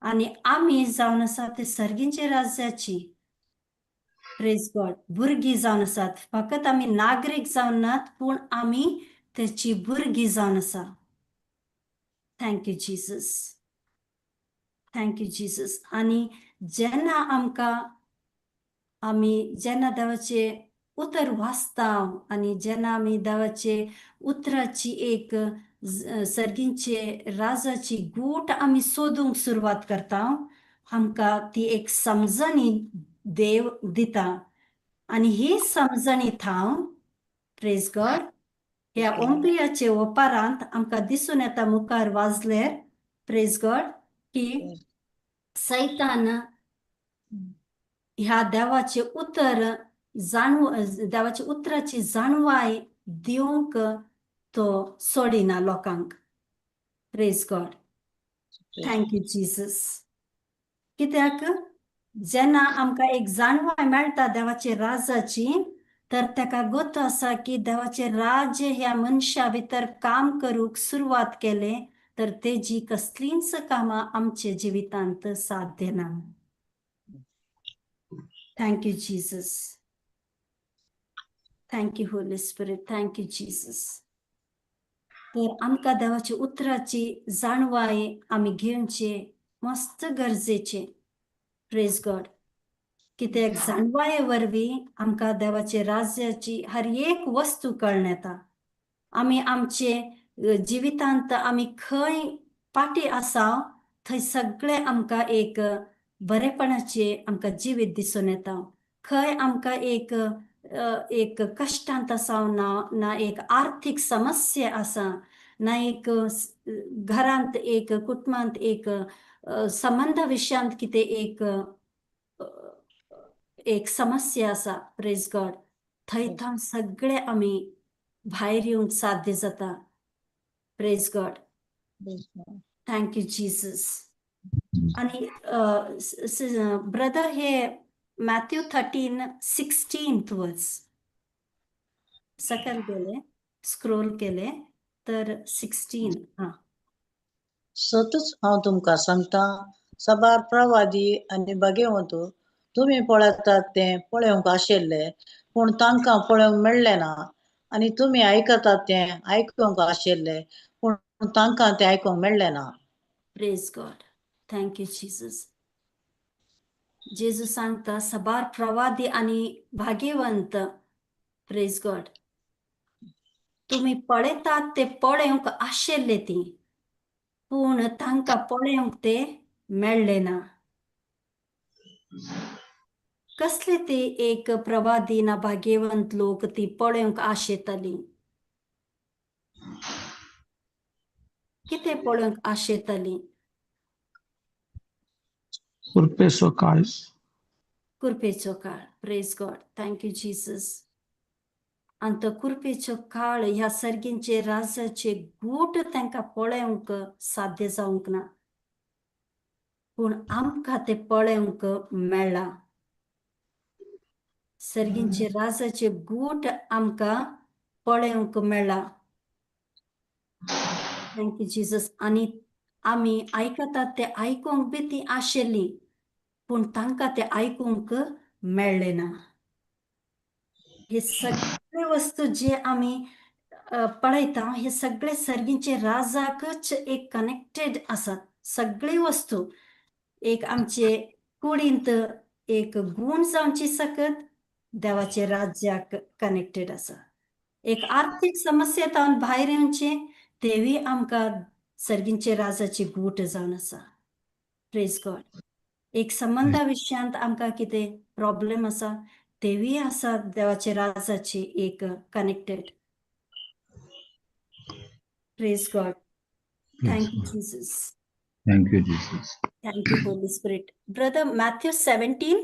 आनी आमी जावन आसा ते सर्गींचे राज्याची प्रेज गॉड भुरगीं जावन आसात फकत आमी नागरीक जावन नात पूण आमी तेची भुरगीं जावन आसा थँक्यू जिजस थँक्यू जिजस आनी जेन्ना देवाचे उतर वाचता आनी जेन्ना आमी देवाचे उतराची एक सर्गींचे राजाची गूट आमी सोदूंक सुरवात करता आमकां ती एक समजणी देव दिता आनी ही समजणीत हांव प्रेज गॉड ह्या ओंपियाचे ओपारांत आमकां दिसून येता मुखार वाचल्यार प्रेज गॉड की सैतान ह्या देवाचे देवाचे उतराची जाणवाय दिवंक तो सोडिना लोकांक प्रेज गॉड थँक्यू जिजस कित्याक जेन्ना आमकां एक जाणवाय मेळटा देवाचे राजाची तर ताका गोत आसा की देवाचे राज्य ह्या मनशा भितर काम करूंक सुरवात केले तर तेजी कसलींच कामां आमचे जिवितांत साध्य ना thank you Jesus thank you Holy spirit thank you Jesus तर आमकां देवाच्या उतराची जाणवाय आमी घेवचे मस्त गरजेचे प्रेज गॉड कित्याक जाणवाये वरवीं आमकां देवाचे राज्याची हर एक वस्तू कळून येता आमी आमचे जिवितांत आमी खंय पाटी आसा थंय सगळे आमकां एक बरेपणाचे आमकां जिवीत दिसून येता खंय आमकां एक कश्टांत आसा ना एक आर्थीक समस्या आसा ना एक घरांत एक कुटुंबांत एक संबंध विशयांत कितें एक समस्या आसा प्रेज गॉड थंय सगळे आमी भायर येवंक साध्य जाता प्रेज गॉड थँक्यू जिजस आणि ब्रदर हे मॅथ्यू 13:16 वर्स सकल गेले स्क्रोल केले तर 16 हा सतच हांव तुमकां सांगता सबार प्रवादी आनी भाग्यवंत तुमी पळयतात तें पळोवंक आशिल्ले पूण तांकां पळोवंक मेळ्ळें ना आनी तुमी आयकतात तें आयकूंक आशिल्ले पूण तांकां तें आयकूंक मेळ्ळें ना प्रेज गॉड थँक्यू जिजस जेजू सांगता सबार प्रवादी आनी भाग्यवंत प्रेज गॉड तुमी पळयतात ते पळोवंक आशिल्ले ती पूण तांकां पळोवंक ते मेळ्ळे ना कसले ते एक प्रवादी ना भाग्यवंत लोक ती पळोवंक आशेताली कितें पळोवंक आशेताली कृपेचो काळ कृपेचो काळ प्रेज गॉड थँक्यू जिजस आनी तो कृपेचो काळ ह्या सर्गींचे राजाचे गूट तांकां पळोवंक साध्य जावंक ना पूण आमकां ते पळोवंक मेळ्ळा सर्गींचे राजाचे गूट आमकां पळोवंक मेळ्ळा थँक्यू जिजस. आणि आम्ही ऐकतात ते ऐकूंक बी ती आशेली, पूण तांकां ते ऐकूंक मेळ्ळें ना. हे सगळे वस्तू जे आम्ही पळयता हे सगळे सर्गींचे राजाकच एक कनेक्टेड आसात. सगळी वस्तू एक आमचे कुडींत एक गूण जावची सकत देवाचे राज्याक कनेक्टेड आसा. एक आर्थीक समस्येंतल्यान भायर येवचे तेवी आमकां सर्गींचे राजाची गूट जावन आसा. Praise God. एक संबंधा विशयांत आमकां कितें प्रॉब्लेम आसा तेवी आसा देवाचे राजाची एक connected. Praise God. Thank you Jesus. Thank you, Jesus. Thank you, Holy Spirit. Brother, Matthew 17.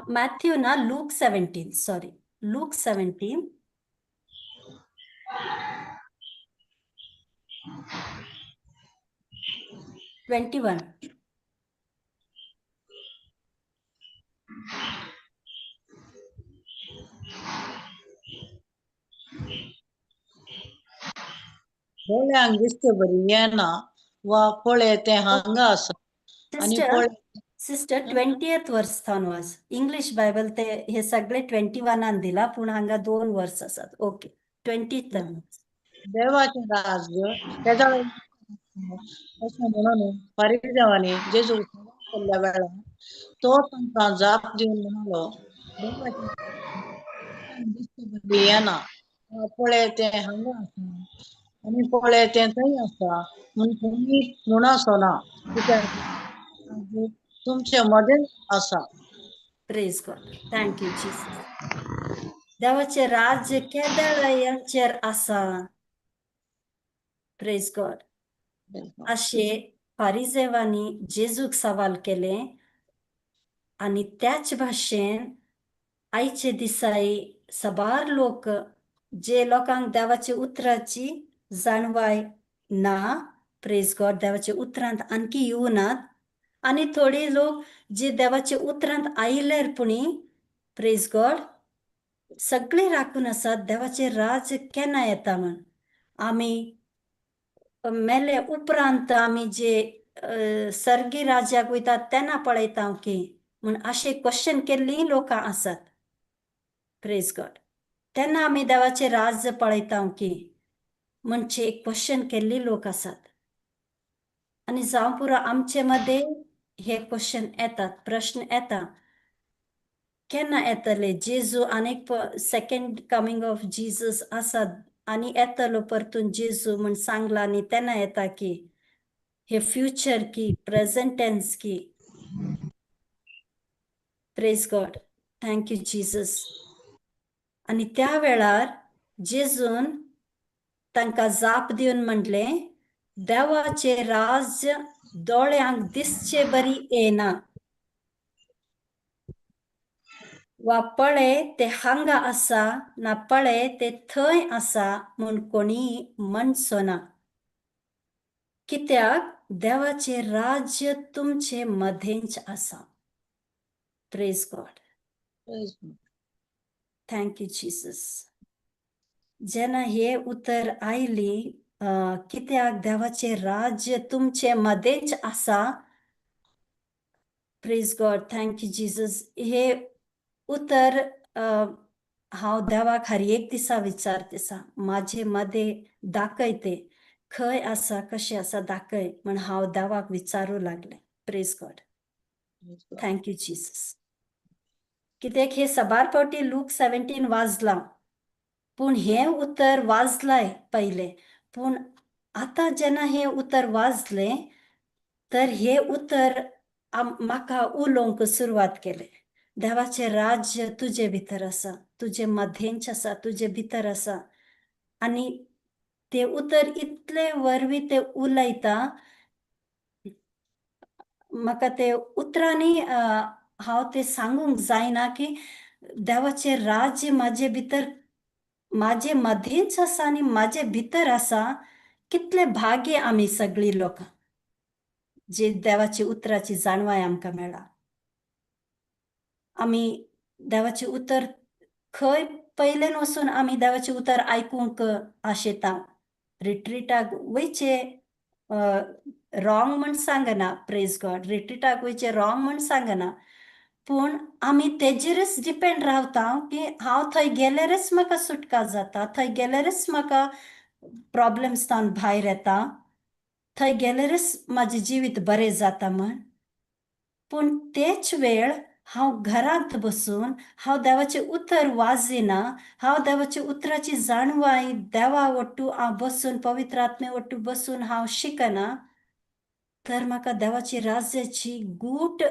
Matthew na Luke 17. Sorry. Luke 17. Twenty-one. दोळ्यांक दिसते बरी येना वा पळय ते हांगा आसा आणि Sister, 20th वर्स थावन वाज. इंग्लिश बायबल ते हे सगळे 21 दिला, पूण हांगा 2 वर्स आसात. ओके. 20th. देवाचे राज्य तेजा अशें म्हणून फारिजांनी जेजू केल्ल्या वेळार तो तांकां जाप दिवन म्हणालो, देवाचे दिसते बरी येना वा पळय ते हांगा आसा आणि पळय ते थंय आसा म्हूण तुमी म्हणासना कित्याक तुमचे मदें आसा. Praise God. Thank you, Jesus. देवाचे राज्य केदळ यांचेर आसा. Praise God. असे फारिजेवांनी जेजूक सवाल केले आणि त्याच भाशेन आयचे दिसाई सबार लोक जे लोकांक देवाचे उतराची जाणवाय ना. Praise God. देवाचे उतरांत आणखी येऊनात आणि थोडे लोक जे देवाचे उतरांत आयलेर पुणी प्रेज गॉड सगळे राखून आसात देवाचे राज केन्ना येता म्हण. आम्ही मेले उपरांत आम्ही जे सर्गी राज्याक वयतात तेन्ना पळयता की म्हण अशे क्वेश्चन केल्ली लोकां आसात. Praise God. तेन्ना आम्ही देवाचे राज पळयता की म्हणचे एक क्वेश्चन केल्ली लोक आसात. आणि जावं पुरो आमचे मध्ये हे क्वेश्चन येतात, प्रश्न येता केन्ना येतले. जेजू आनीक सेकंड कमिंग ऑफ जीसस आसा आणि येतलो परतून जेजू म्हण सांगला आणि तेन्ना येता की हे फ्युचर की प्रेझेंट टेन्स की. Praise God. Thank you Jesus. आणि त्या वेळार जेजून तांकां जाप दिवन म्हटले, देवाचे राज्य दोळ्यांक दिसचे बरी येना वा पळय ते हांगा आसा ना पळय ते थंय आसा म्हूण कोणी म्हणचो ना. कित्याक देवाचे राज्य तुमचे मध्येच आसा. Praise God. Thank you Jesus. जेन्ना हे उतर आयली कित्याक देवाचे राज्य तुमचे मध्येच आसा. Praise God. Thank you Jesus. हे उतर हांव देवाक हर एक दिसा विचारतेसा, माझे मध्ये दाखय ते खंय आसा कशें आसा दाखय म्हण हांव देवाक विचारूं लागले. Praise God. Thank you Jesus. कित्याक हे सबार फावटी लूक 17 वाजला, पूण हे उतर वाजलाय पहिले, पूण आतां जेन्ना हे उतर वाजले तर हे उतर म्हाका उलोवंक सुरवात केले. देवाचे राज्य तुजे भितर आसा, तुजे मध्येच आसा, तुजे भितर आसा. आणि ते उतर इतले वरवीं ते उलयता म्हाका ते उतरांनी हांव ते सांगूंक जायना की देवाचे राज्य म्हाजे भितर म्हाजे मध्येच आसा आणि म्हाजे भितर आसा. कितले भाग्य आमी सगळी लोकां जे देवाची उतराची जाणवाय आमकां मेळ्ळा. आमी देवाचे उतर खंय पयलेन वचून आमी देवाचे उतर आयकूंक आशेता. रिट्रीटाक वयचे रॉंग म्हण सांगना, प्रेज गॉड, रिट्रीटाक वयचे रॉंग म्हण सांगना, पूण आमी तेजेरच डिपेंड रावता की हांव थंय गेल्यारच म्हाका सुटका जाता, थंय गेल्यारच म्हाका प्रॉब्लेम्सांत भायर येता, थंय गेल्यारच म्हाजें जिवीत बरें जाता म्हण. पूण तेच वेळ हांव घरांत बसून हांव देवाचें उतर वाजिना, हांव देवाच्या उतराची जाणवाय देवा वट्टू हांव बसून पवित्र आत्मे वट्टू बसून हांव शिकना, तर म्हाका देवाची राज्याची गूट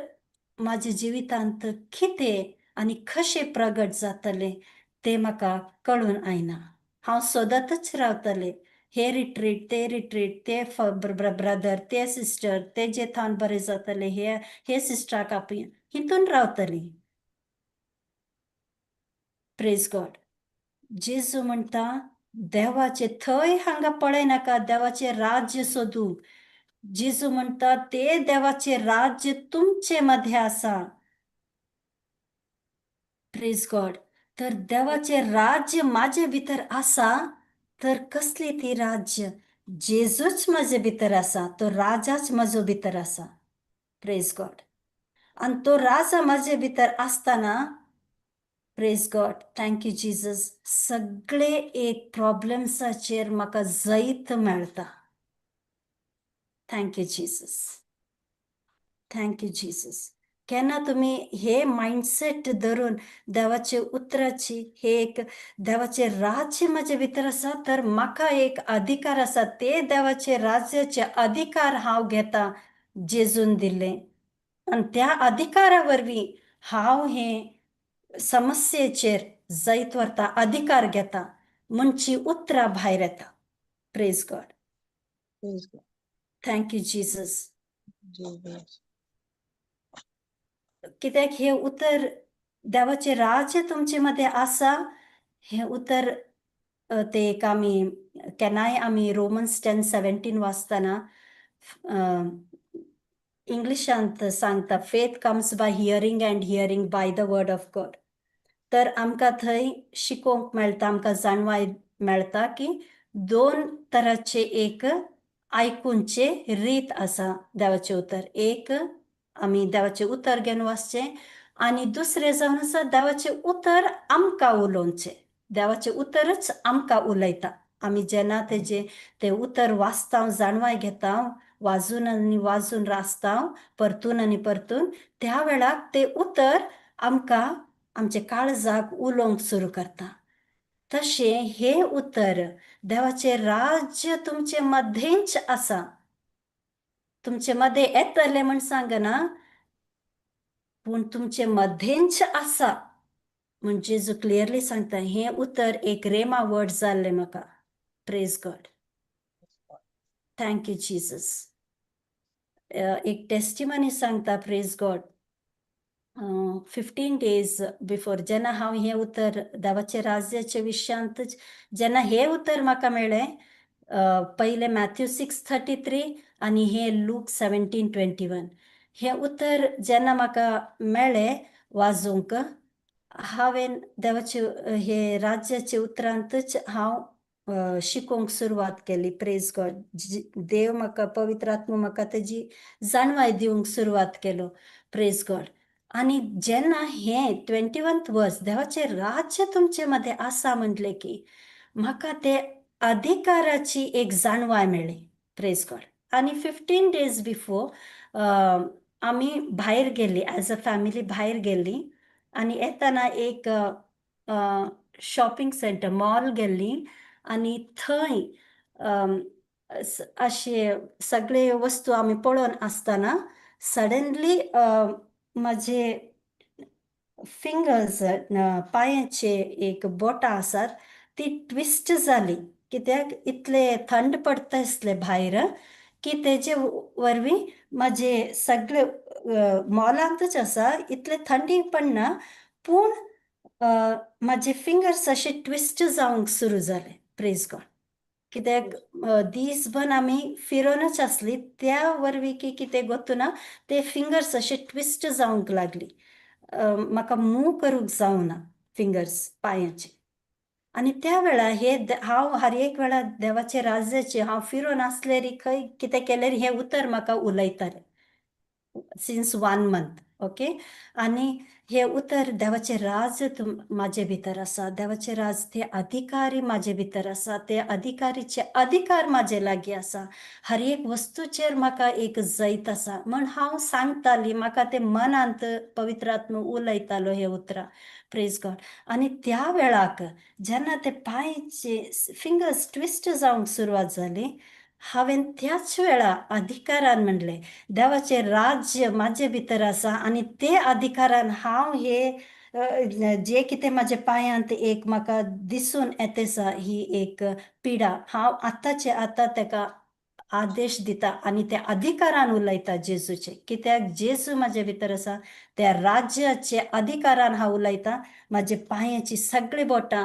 म्हाज्या जिवितांत कितें आनी कशें प्रगट जातलें तें म्हाका कळून आयना. हांव सोदतच रावतलें. हे रिट्रीट, ते ब्रदर, ते सिस्टर, तेजे थान बरें जातलें, हे सिस्टराक आपय, हितून रावतलीं. Praise God. जेजू म्हणटा देवाचे थंय हांगा पळयनाका देवाचें राज्य सोदूंक. जेजू म्हणटा ते देवाचे राज्य तुमचे मध्ये आसा. Praise God. तर देवाचे राज्य माझे भितर आसा, तर कसली ती राज्य? जेजूच माझे भितर आसा, तो राजाच म्हजो भितर आसा. Praise God. आणि तो राजा माझे भितर आसतना, प्रेज गॉड, थँक्यू जीजस, सगळे एक प्रॉब्लेम्साचेर म्हाका जैत मेळटा. Thank you Jesus. Thank you Jesus. केन्ना तुम्ही हे माइंडसेट धरून देवाचे उतराची हे एक देवाचे राज्य माझे भितर आसा, तर म्हाका एक अधिकार आसा, ते देवाचे राज्याचे अधिकार हांव घेता जेजून दिले. आणि त्या अधिकारा वरवीं हांव हे समस्येचेर जैत व्हरता, अधिकार घेता, म्हणची उतरां भायर येता. Praise God. Praise God. Thank you Jesus. Jesus. कित्याक हे उतर देवाचे राज्य तुमचे मध्ये आसा, हे उतर ते एक आमी केन्नाय आमी रोमन्स 10:17 वाचतना इंग्लिशांत सांगता, faith comes by hearing and hearing by the word of God. तर आमकां थंय शिकोवंक मेळटा, आमकां जाणवाय मेळटा की दोन तराचे एक आयकूनचे रीत आसा देवाचे उतर. एक आमी देवाचे उतर घेवन वाचचें, आनी दुसरें जावन आसा देवाचे उतर आमकां उलोवचें. देवाचे उतरच आमकां उलयता. आमी जेन्ना ते उतर वाचता, जाणवाय घेता, वाजून आनी वाजून रासता, परतून आनी परतून, त्या वेळाक ते उतर आमकां आमचे काळजाक उलोवंक सुरू करता. तशें हे उतर देवाचे राज्य तुमचे मध्येच आसा. तुमचे मध्ये येतले म्हण सांगना, पूण तुमचे मध्येच आसा म्हण जेजू क्लियरली सांगता. हे उतर एक रेमा वर्ड जाल्ले म्हाका. Praise God. Thank you Jesus. एक टेस्टिमनी सांगता, प्रेज गॉड. 15 days बिफोर जेन्ना हांव हे उतर देवाचे राज्याचे विशयांत जेन्ना हे उतर म्हाका मेळ्ळें, पयले मॅथ्यू 6:33 आनी हे लूक 17:21. हे उतर जेन्ना म्हाका मेळ्ळें वाजूंक, हांवें देवाचे हे राज्याचे उतरांतच हांव शिकोवंक सुरवात केली. Praise God. देव म्हाका पवित्र आत्मो म्हाका तेजी जाणवाय दिवंक सुरवात केलो. Praise God. आनी जेन्ना हे 21th वर्स देवाचे राज्य तुमचे मध्ये आसा म्हटले की म्हाका ते अधिकाराची एक जाणवाय मेळ्ळी. Praise God. आनी 15 days बिफोर आमी भायर गेल्ली, एज अ फॅमिली भायर गेल्ली, आनी येताना एक शॉपिंग सेंटर मॉल गेल्ली, आनी थंय अशे सगळे वस्तू आमी पळोवन आसतना सडनली माझे फिंगर्स, पांयाचे एक बोटां आसात, ती ट्विस्ट जाली. कित्याक इतले थंड पडटा दिसले भायर की तेजे वरवीं माझे सगळे मॉलांतच आसा, इतले थंडी पडना, पूण माझे फिंगर्स अशे ट्विस्ट जावंक सुरू जाले. Praise God. कित्याक दीसभर आमी फिरोनच आसली, त्या वरवीं की कितें गोतूना ते फिंगर्स अशे ट्विस्ट जावंक लागली. म्हाका मूव करूंक जावना फिंगर्स पांयाचे. आणि त्या वेळा हांव हर एक वेळा देवाचे राज्याचे हांव फिरून आसलेरी खंय कितें केलें हें उतर म्हाका उलयतालें सिन्स 1 month. ओके आणि हे उतर देवाचे राज माझे भितर आसा, देवाचे राज ते अधिकारी माझे भितर आसा, ते अधिकारीचे अधिकार माझे लागीं आसा. हर एक वस्तूचेर म्हाका एक जैत आसा म्हण हांव सांगताली, म्हाका ते मनांत पवित्र आत्मो उलयतालो हे उतरां. Praise God. आणि त्या वेळाक जेन्ना ते पांयचे फिंगर्स ट्विस्ट जावंक सुरवात जाली, हांवें त्याच वेळा अधिकारान म्हणलें देवाचे राज्य माझे भितर आसा आणि ते अधिकारान हांव जे कितें म्हाजे पांयांत एक म्हाका दिसून येतेसा ही एक पिडा, हांव आतांचे आतां तेका आदेश दिता आणि त्या अधिकारान उलयता जेजूचे, कित्याक जेजू म्हाजे भितर आसा. त्या राज्याचे अधिकारान हांव उलयता. म्हाजे पांयाची सगळीं बोटां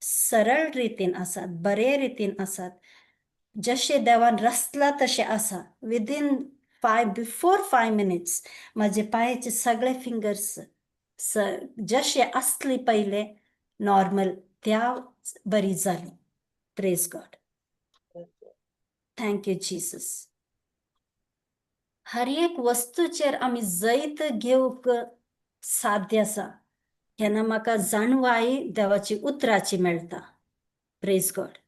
सरळ रितीन आसात, बरे रितीन आसात. जशे देवान रचला तशें आसा. बिफोर 5 minutes म्हाजे पांयाचे सगळे फिंगर्स जशे आसली पहिले नॉर्मल त्या बरी जाली. Praise God. Thank you Jesus. हर एक वस्तूचेर आमी जैत घेवंक साध्य आसा हेन्ना म्हाका जाणवाई देवाची उतराची मेळटा. Praise God.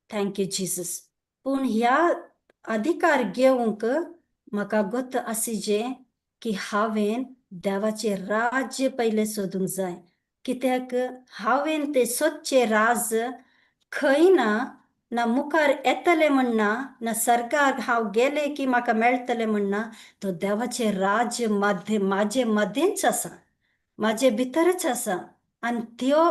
Thank you Jesus. पूण ह्या अधिकार घेवंक म्हाका गोत आसिजे की हांवें देवाचे राज्य पयलें सोदूंक जाय, कित्याक हांवें ते सोदचे राज खंय ना मुखार येतले म्हणना, ना सर्गाक हांव गेले की म्हाका मेळटले म्हणना. तो देवाचे राज्य म्हाजे मदींच आसा, म्हाजे भितरच आसा. आनी त्यो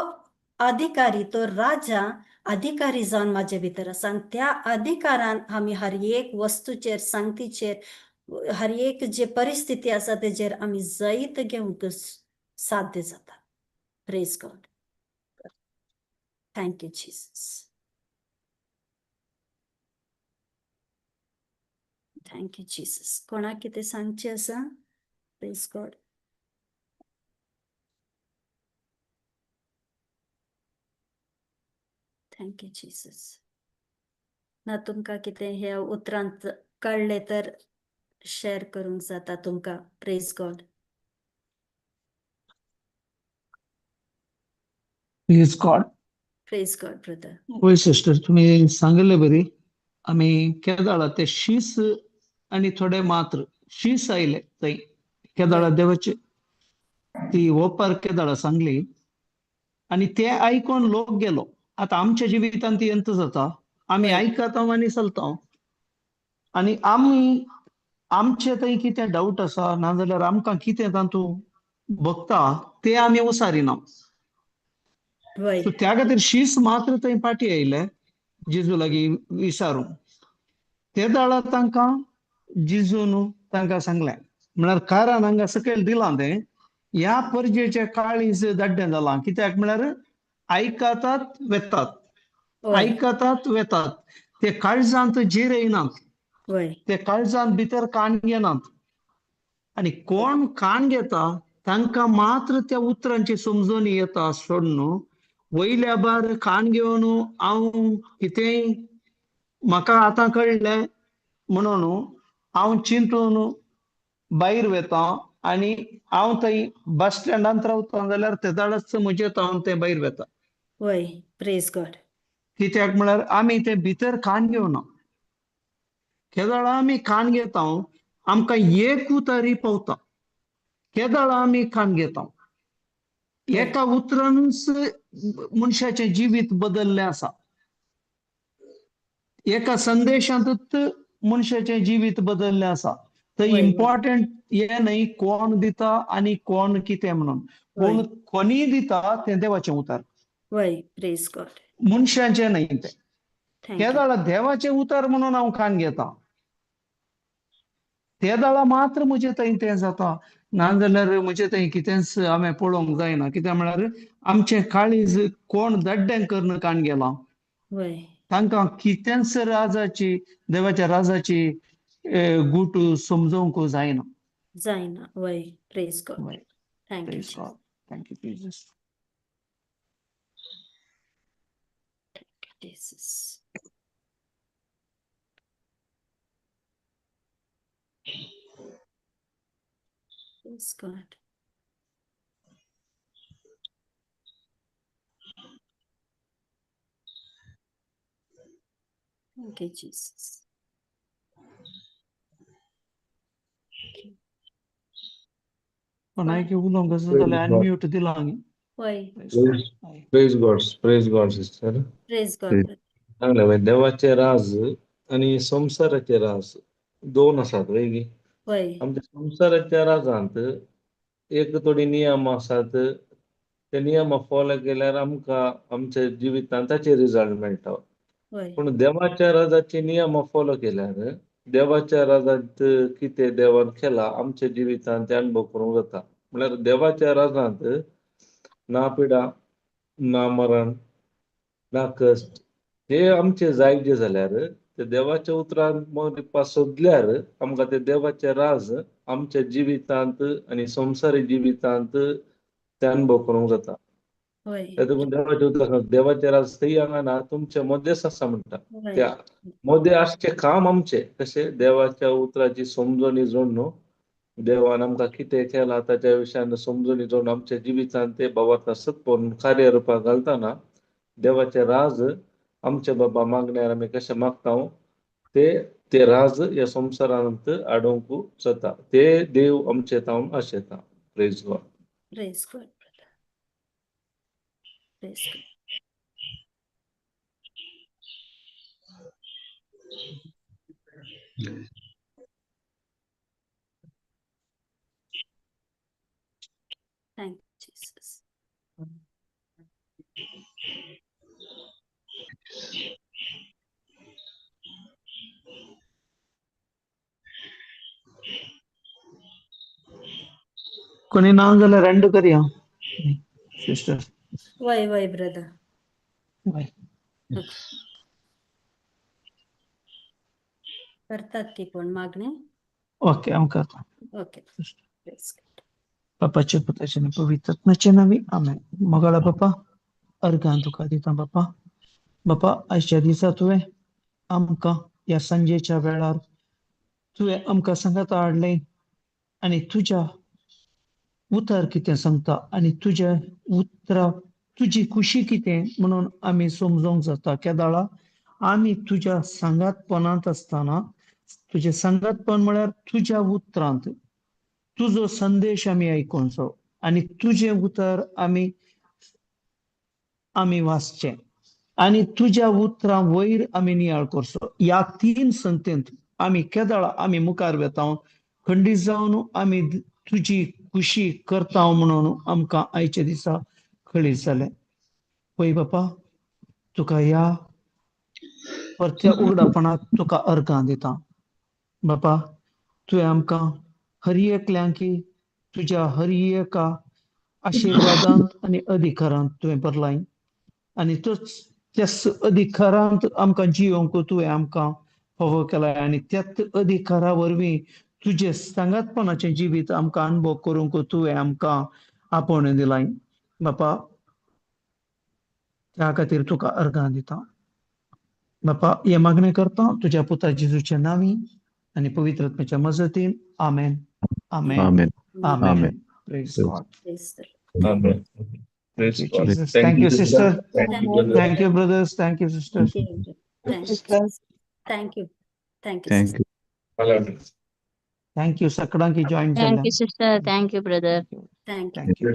अधिकारी, तो राजा अधिकारी जावन म्हाजे भितर आसा. आनी त्या अधिकारान आमी हर एक वस्तूचेर सांगतीचेर, हर एक जे परिस्थिती आसा तेजेर आमी जैत घेवंक साध्य जाता. Praise God. Thank you Jesus. Thank you Jesus. कोणाक कितें सांगचें आसा? Praise God. Thank you Jesus. ना तुमकां कितें ह्या उतरांत कळ्ळें तर शेअर करूंक जाता तुमकां. Praise God. Please God. Praise God brother. होय सिस्टर, तुम्ही सांगितले बरी. आम्ही केदाळा ते शीस आणि थोडे मात्र शीस आयले थंय केदाळा देवाचे ती ओपार केदाळा सांगली आणि ते ऐकून लोक गेलो. आता आमच्या जिवितांत यंत जाता, आम्ही होय. ऐकता आणि चलता आणि आम्ही आमचे थंय कितें डाऊट आसा नाजाल्यार आमकां कितें तातूंत भोगता ते आमी उसारिना. होय. सो त्या खातीर शीस मात्र थंय पाटी आयले जेजू लागीं विचारूंक. ते दाळा तांकां जिजून तांकां सांगलें, म्हळ्यार कारान हांगा सकयल दिलां तें ह्या परजेचे काळीज दाड्डें जालां. कित्याक म्हळ्यार आयकतात वेतात, होय. आयकतात वेतात. ते काळजांत जीर येयनात, होय. ते काळजांत भितर कान घेनात. आणि कोण कान घेता तांकां मात्र त्या उतरांची समजून येता. सोडून वयल्या भार कान घेवन हांव कितेंय म्हाका आतां कळ्ळें म्हणून हांव चिंतून भायर वेता आनी हांव थंय बस स्टँडांत रावता जाल्यार ते दाळाच म्हजें हांव तें भायर वेता. होय. Praise God. कित्याक म्हळ्यार आमी ते भितर कान घेवना. केदाळ आमी कान घेता आमकां एक उतारी पावता. केदाळ आमी कान घेता एका उतरानूच मनशाचें जिवीत बदल्लें आसा. एका संदेशांतूच मनशाचें जिवीत बदल्लें आसा. थंय होय. इम्पॉर्टंट हें न्हय कोण दिता आनी कोण कितें म्हणून. होय. पूण कोणी दिता तें देवाचें उतर, होय. Praise God. मनशाचें न्हय तें. Thank you. केदाळ देवाचें उतर म्हणून हांव कान घेता. ते दाळा मात्र म्हजे थंय तें जाता. नाजाल्यार म्हजे थंय कितेंच हांवें पळोवंक जायना. कित्याक म्हळ्यार आमचें काळीज कोण दाड्डें करून कान गेलां. होय. तांकां कितेंच राजाची देवाच्या राजाची गूट समजोवंक जायना. जायना. होय. Praise God. Thank you Praise Jesus. God. Thank you, Jesus. Jesus. Praise God. Thank you, Jesus. कोणाक उलोवंक आसा जाल्यार अनम्यूट दिला हांवें. Why? Praise God sister. Praise God. चांगलं म्हणजे देवाचे राज आणि संसाराचे राज दोन आसात वेगळी. Why? आमच्या संसाराच्या राजांत एक थोडी नियम आसात, ते नियम फॉलो केल्यार आमकां आमच्या जिवितांत ताचे रिजल्ट मेळटा. Why? पूण देवाच्या राजाचे नियम फॉलो केल्यार देवाच्या राजांत कितें देवान केला आमच्या जिवितांत ते अनुभव करूंक जाता. म्हळ्यार देवाच्या राजांत ना पिडा, ना मरण, ना कश्ट हे आमचे जायचे जाल्यार ते देवाच्या उतरांत सोदल्यार आमकां ते देवाचे राज आमच्या जिवितांत आनी संवसारी जिवितांत ते अनुभव करूंक जाता. Why? देखून देवाच्या उतरांत देवाचे राज थंय हांगा ना, तुमचे मदेंच आसा म्हणटा. Why? त्या मदें आसचे काम आमचे कशें देवाच्या उतराची समजणी जोडून देवान आमकां कितें केलां ताच्या विशयान समजणी जोडून आमच्या जिवितांत ते बाबा सत्परून कार्यरुपाक घालतना देवाचे राज आमचे बाबा मागण्यार आमी कशें मागता ते राज ह्या संवसारांत हाडूंक जाता. ते देव आमचे तावन आशेता. Praise God. Praise God, brother. Praise God. Thank you, Jesus. कोणी ना जाल्यार रेंड करया सिस्टर. Why, brother? करतात की कोण मागणे? ओके हांव करता. Okay. Praise God. बापाचे पुताचे आनी पवित्र आत्म्याचे नांवी आमेन. मोगाळा बापा अर्गां तुका दिता बापा. बापा आयच्या दिसा तुवें आमकां ह्या सांजेच्या वेळार तुवें आमकां सांगात हाडलें आनी तुज्या उतर कितें सांगता आनी तुज्या उतरां तुजी खुशी कितें म्हणून आमी समजूंक जाता. केदाळा आमी तुज्या सांगातपणांत आसतना तुजें सांगातपण म्हळ्यार तुज्या उतरांत तुजो संदेश आमी आयकुचो आनी तुजें उतर आमी वाचचें आनी तुज्या उतरां वयर आमी नियाळ करचो. ह्या तीन संतेंत आमी केदाळा आमी मुखार वेता खंडीत जावन आमी तुजी खुशी करता म्हणून आमकां आयच्या दिसा कळीत जालें. पळय बापा तुका ह्या परत्या उगडापणाक तुका अर्गां दिता. बापा तुवें आमकां हर एकल्यांक तुज्या हर एका आशिर्वादांत आनी अधिकारांत तुवें भरलाय आनी त्याच अधिकारांत आमकां जियोंक तुवें आमकां फावो केलाय आनी त्याच अधिकारा वरवीं तुजें सांगातपणाचें जिवीत आमकां अनुभव करूंक तुवें आमकां आपोवणें दिलाय. बापा त्या खातीर तुका अर्गां दिता. बापा हे मागणें करता तुज्या पुता जेजूच्या नांवी आनी पवित्र आत्म्याच्या मजतीन. आमेन. आमेन. Amen. Amen. Amen. Praise God. Praise the Amen. Praise Thank you, God. Jesus. Thank you, sister. Thank you, brother. Thank you, brothers. Thank you, sisters. Thank you. Thank you. Jesus. Thank you. Thank you. Thank sister. you. Hallelujah. Thank you, सगळ्यांक join Thank केल्या. you, sister. Thank you, brother. Thank you. Thank you.